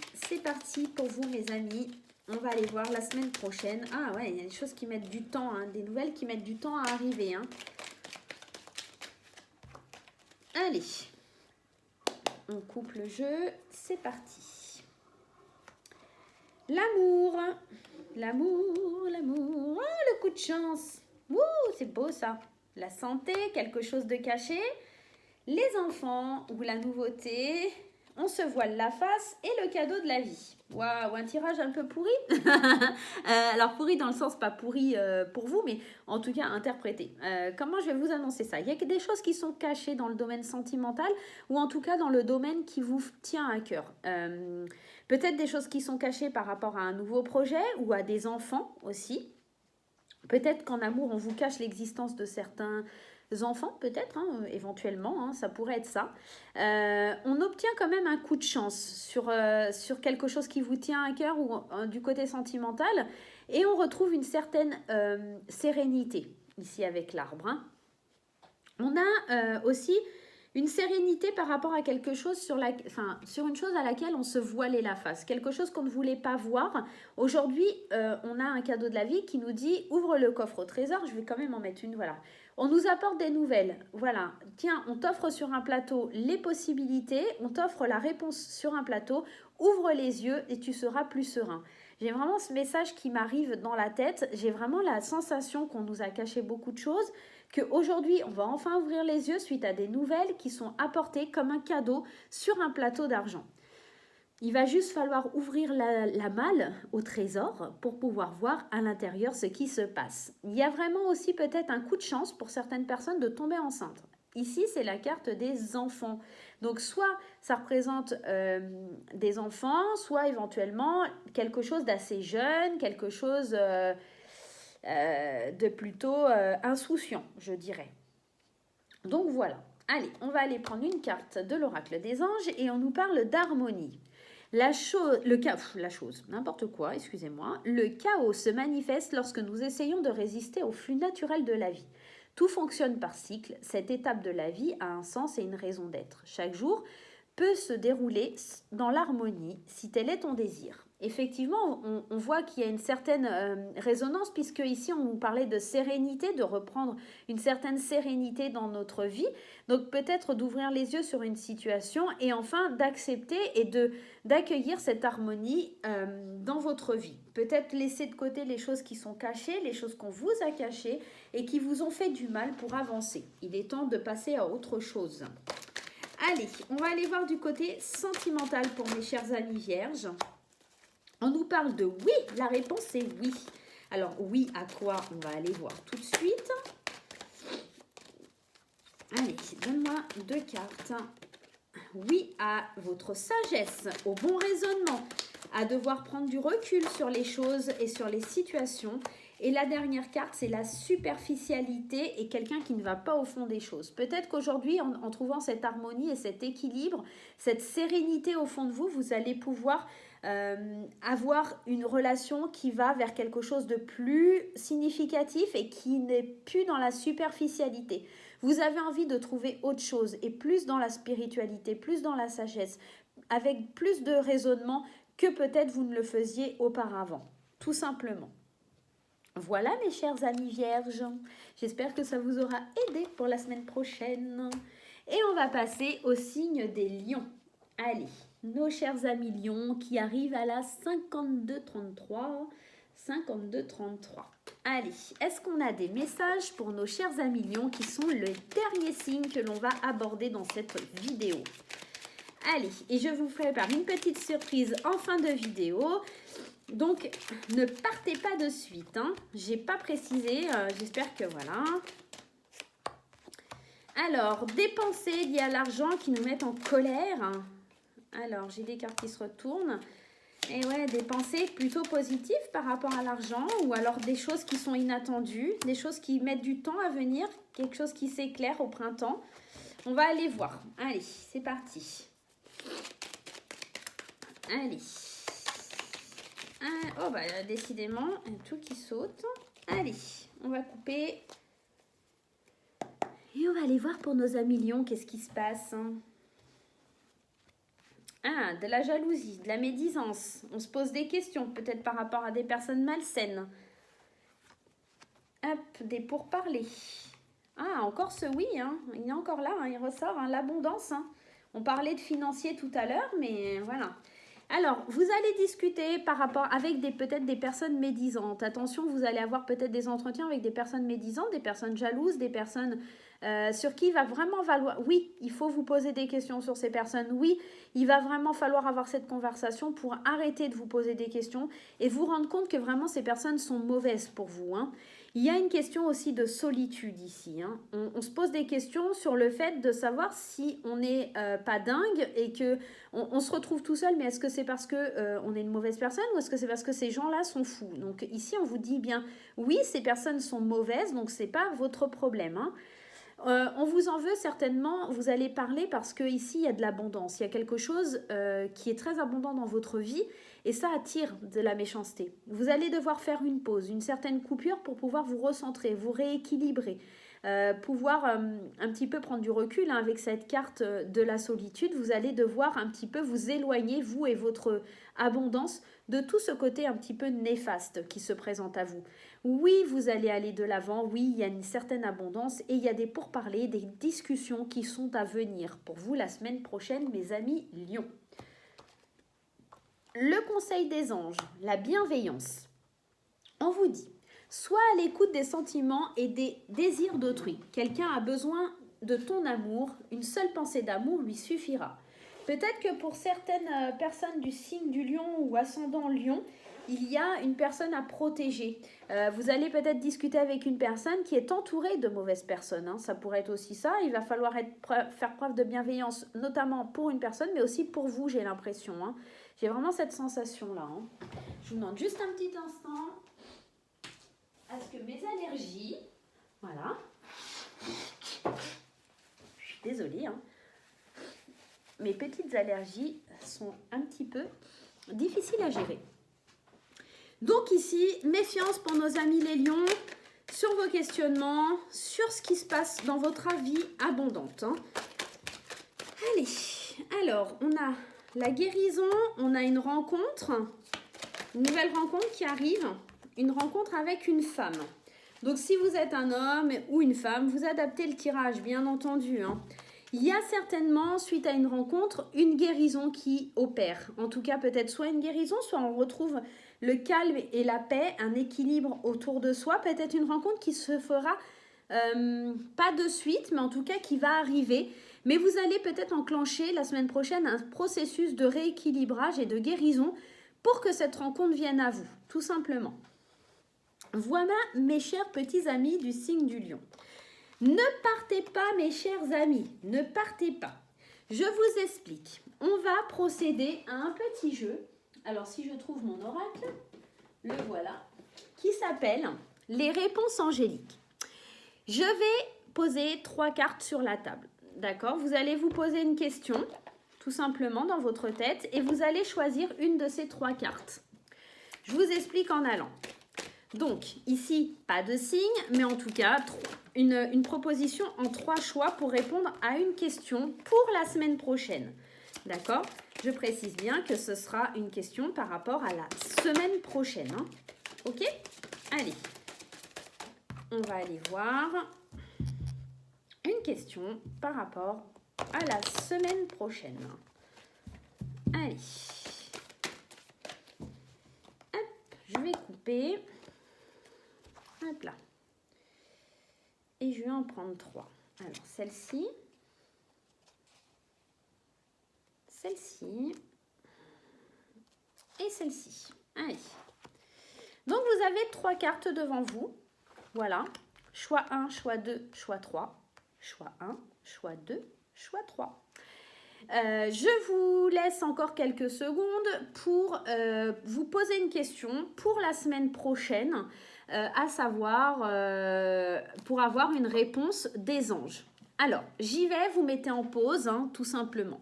pour vous mes amis. On va aller voir la semaine prochaine. Ah ouais, il y a des choses qui mettent du temps, hein, des nouvelles qui mettent du temps à arriver. Hein. Allez, on coupe le jeu, c'est parti. L'amour, oh, le coup de chance. Ouh, c'est beau ça. La santé, quelque chose de caché. Les enfants ou la nouveauté. On se voile la face et le cadeau de la vie. Waouh, un tirage un peu pourri. Alors pourri dans le sens pas pourri pour vous, mais en tout cas interprété. Comment je vais vous annoncer ça? Il y a des choses qui sont cachées dans le domaine sentimental ou en tout cas dans le domaine qui vous tient à cœur. Peut-être des choses qui sont cachées par rapport à un nouveau projet ou à des enfants aussi. Peut-être qu'en amour, on vous cache l'existence de certains enfants, peut-être, hein, éventuellement, hein, ça pourrait être ça. On obtient quand même un coup de chance sur quelque chose qui vous tient à cœur ou du côté sentimental et on retrouve une certaine sérénité ici avec l'arbre. Hein. On a aussi une sérénité par rapport à quelque chose sur une chose à laquelle on se voilait la face, quelque chose qu'on ne voulait pas voir. Aujourd'hui, on a un cadeau de la vie qui nous dit ouvre le coffre au trésor. Je vais quand même en mettre une, voilà. On nous apporte des nouvelles. Voilà, tiens, on t'offre sur un plateau les possibilités, on t'offre la réponse sur un plateau. Ouvre les yeux et tu seras plus serein. J'ai vraiment ce message qui m'arrive dans la tête. J'ai vraiment la sensation qu'on nous a caché beaucoup de choses, qu'aujourd'hui, on va enfin ouvrir les yeux suite à des nouvelles qui sont apportées comme un cadeau sur un plateau d'argent. Il va juste falloir ouvrir la malle au trésor pour pouvoir voir à l'intérieur ce qui se passe. Il y a vraiment aussi peut-être un coup de chance pour certaines personnes de tomber enceinte. Ici, c'est la carte des enfants. Donc, soit ça représente des enfants, soit éventuellement quelque chose d'assez jeune, quelque chose de plutôt insouciant, je dirais. Donc, voilà. Allez, on va aller prendre une carte de l'oracle des anges et on nous parle d'harmonie. Le chaos se manifeste lorsque nous essayons de résister au flux naturel de la vie. Tout fonctionne par cycle. Cette étape de la vie a un sens et une raison d'être. Chaque jour peut se dérouler dans l'harmonie si tel est ton désir. Effectivement, on voit qu'il y a une certaine résonance puisque ici on nous parlait de sérénité, de reprendre une certaine sérénité dans notre vie. Donc peut-être d'ouvrir les yeux sur une situation et enfin d'accepter et d'accueillir cette harmonie dans votre vie. Peut-être laisser de côté les choses qui sont cachées, les choses qu'on vous a cachées et qui vous ont fait du mal pour avancer. Il est temps de passer à autre chose. Allez, on va aller voir du côté sentimental pour mes chers amis vierges. On nous parle de oui, la réponse est oui. Alors oui à quoi? On va aller voir tout de suite. Allez, donne-moi 2 cartes. Oui à votre sagesse, au bon raisonnement, à devoir prendre du recul sur les choses et sur les situations. Et la dernière carte, c'est la superficialité et quelqu'un qui ne va pas au fond des choses. Peut-être qu'aujourd'hui, en trouvant cette harmonie et cet équilibre, cette sérénité au fond de vous, vous allez pouvoir avoir une relation qui va vers quelque chose de plus significatif et qui n'est plus dans la superficialité. Vous avez envie de trouver autre chose et plus dans la spiritualité, plus dans la sagesse, avec plus de raisonnement que peut-être vous ne le faisiez auparavant, tout simplement. Voilà mes chers amis vierges, j'espère que ça vous aura aidé pour la semaine prochaine. Et on va passer au signe des lions. Allez, nos chers amis lions qui arrivent à la 52-33. 52-33. Allez, est-ce qu'on a des messages pour nos chers amis lions qui sont le dernier signe que l'on va aborder dans cette vidéo? Allez, et je vous prépare une petite surprise en fin de vidéo. Donc, ne partez pas de suite. Hein. Je n'ai pas précisé, j'espère que voilà. Alors, des pensées liées à l'argent qui nous mettent en colère. Alors, j'ai des cartes qui se retournent. Et ouais, des pensées plutôt positives par rapport à l'argent ou alors des choses qui sont inattendues, des choses qui mettent du temps à venir, quelque chose qui s'éclaire au printemps. On va aller voir. Allez, c'est parti. Allez. Oh bah décidément, tout qui saute. Allez, on va couper. Et on va aller voir pour nos amis lions, qu'est-ce qui se passe. Ah, de la jalousie, de la médisance. On se pose des questions, peut-être par rapport à des personnes malsaines. Hop, des pourparlers. Ah, encore ce oui, hein. Il est encore là, hein. Il ressort, hein, l'abondance. Hein. On parlait de financier tout à l'heure, mais voilà. Alors, vous allez discuter par rapport avec peut-être des personnes médisantes. Attention, vous allez avoir peut-être des entretiens avec des personnes médisantes, des personnes jalouses, des personnes sur qui il va vraiment falloir... Oui, il faut vous poser des questions sur ces personnes. Oui, il va vraiment falloir avoir cette conversation pour arrêter de vous poser des questions et vous rendre compte que vraiment ces personnes sont mauvaises pour vous. Hein. Il y a une question aussi de solitude ici. Hein. On se pose des questions sur le fait de savoir si on n'est pas dingue et qu'on se retrouve tout seul, mais est-ce que c'est parce qu'on est une mauvaise personne ou est-ce que c'est parce que ces gens-là sont fous? Donc ici, on vous dit bien, oui, ces personnes sont mauvaises, donc ce n'est pas votre problème. Hein. On vous en veut certainement, vous allez parler parce qu'ici, il y a de l'abondance. Il y a quelque chose qui est très abondant dans votre vie et ça attire de la méchanceté. Vous allez devoir faire une pause, une certaine coupure pour pouvoir vous recentrer, vous rééquilibrer. pouvoir un petit peu prendre du recul, hein, avec cette carte de la solitude. Vous allez devoir un petit peu vous éloigner, vous et votre abondance, de tout ce côté un petit peu néfaste qui se présente à vous. Oui, vous allez aller de l'avant, oui, il y a une certaine abondance et il y a des pourparlers, des discussions qui sont à venir pour vous la semaine prochaine, mes amis Lions. Le conseil des anges, la bienveillance. On vous dit, sois à l'écoute des sentiments et des désirs d'autrui. Quelqu'un a besoin de ton amour, une seule pensée d'amour lui suffira. Peut-être que pour certaines personnes du signe du lion ou ascendant lion, il y a une personne à protéger. Vous allez peut-être discuter avec une personne qui est entourée de mauvaises personnes, hein. Ça pourrait être aussi ça. Il va falloir faire preuve de bienveillance, notamment pour une personne, mais aussi pour vous, j'ai l'impression, hein. J'ai vraiment cette sensation-là, hein. Je vous demande juste un petit instant à ce que mes allergies... Voilà. Je suis désolée, hein. Mes petites allergies sont un petit peu difficiles à gérer. Donc ici, méfiance pour nos amis les lions, sur vos questionnements, sur ce qui se passe dans votre vie abondante, hein. Allez, alors, on a la guérison, on a une rencontre, une nouvelle rencontre qui arrive, une rencontre avec une femme. Donc si vous êtes un homme ou une femme, vous adaptez le tirage, bien entendu, hein. Il y a certainement, suite à une rencontre, une guérison qui opère. En tout cas, peut-être soit une guérison, soit on retrouve le calme et la paix, un équilibre autour de soi. Peut-être une rencontre qui se fera pas de suite, mais en tout cas qui va arriver. Mais vous allez peut-être enclencher la semaine prochaine un processus de rééquilibrage et de guérison pour que cette rencontre vienne à vous, tout simplement. Voilà, mes chers petits amis du signe du lion. Ne partez pas, mes chers amis, ne partez pas. Je vous explique. On va procéder à un petit jeu. Alors, si je trouve mon oracle, le voilà, qui s'appelle les réponses angéliques. Je vais poser 3 cartes sur la table. D'accord? Vous allez vous poser une question, tout simplement, dans votre tête, et vous allez choisir une de ces 3 cartes. Je vous explique en allant. Donc, ici, pas de signe, mais en tout cas, une proposition en 3 choix pour répondre à une question pour la semaine prochaine. D'accord? Je précise bien que ce sera une question par rapport à la semaine prochaine, hein. Ok? Allez, on va aller voir une question par rapport à la semaine prochaine. Allez. Hop, je vais couper. Hop là. Et je vais en prendre 3. Alors, celle-ci. Celle-ci. Et celle-ci. Allez. Donc, vous avez 3 cartes devant vous. Voilà. Choix 1, choix 2, choix 3. Choix 1, choix 2, choix 3. Je vous laisse encore quelques secondes pour vous poser une question pour la semaine prochaine, à savoir pour avoir une réponse des anges. Alors, j'y vais, vous mettez en pause, hein, tout simplement.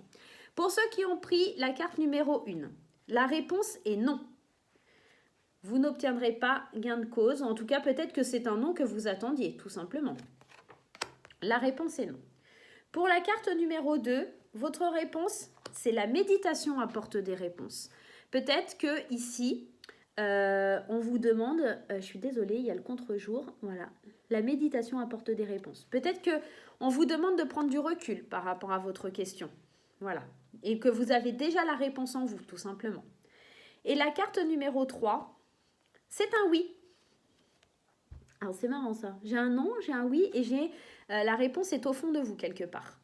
Pour ceux qui ont pris la carte numéro 1, la réponse est non. Vous n'obtiendrez pas gain de cause, en tout cas peut-être que c'est un non que vous attendiez, tout simplement. La réponse est non. Pour la carte numéro 2, votre réponse, c'est la méditation apporte des réponses. Peut-être que ici, on vous demande, je suis désolée, il y a le contre-jour, voilà, la méditation apporte des réponses. Peut-être que on vous demande de prendre du recul par rapport à votre question, voilà, et que vous avez déjà la réponse en vous, tout simplement. Et la carte numéro 3, c'est un oui. Alors c'est marrant ça, j'ai un non, j'ai un oui et j'ai la réponse est au fond de vous quelque part.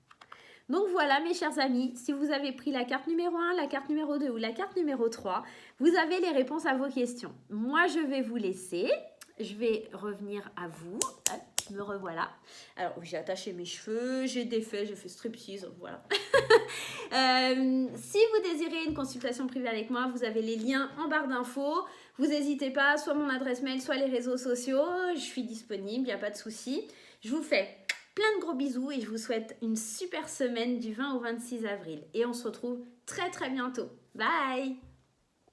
Donc voilà mes chers amis, si vous avez pris la carte numéro 1, la carte numéro 2 ou la carte numéro 3, vous avez les réponses à vos questions. Moi je vais vous laisser, je vais revenir à vous, hop, me revoilà. Alors j'ai attaché mes cheveux, j'ai défait, j'ai fait striptease, voilà. Si vous désirez une consultation privée avec moi, vous avez les liens en barre d'infos. Vous n'hésitez pas, soit mon adresse mail, soit les réseaux sociaux. Je suis disponible, il n'y a pas de souci. Je vous fais plein de gros bisous et je vous souhaite une super semaine du 20 au 26 avril. Et on se retrouve très très bientôt. Bye!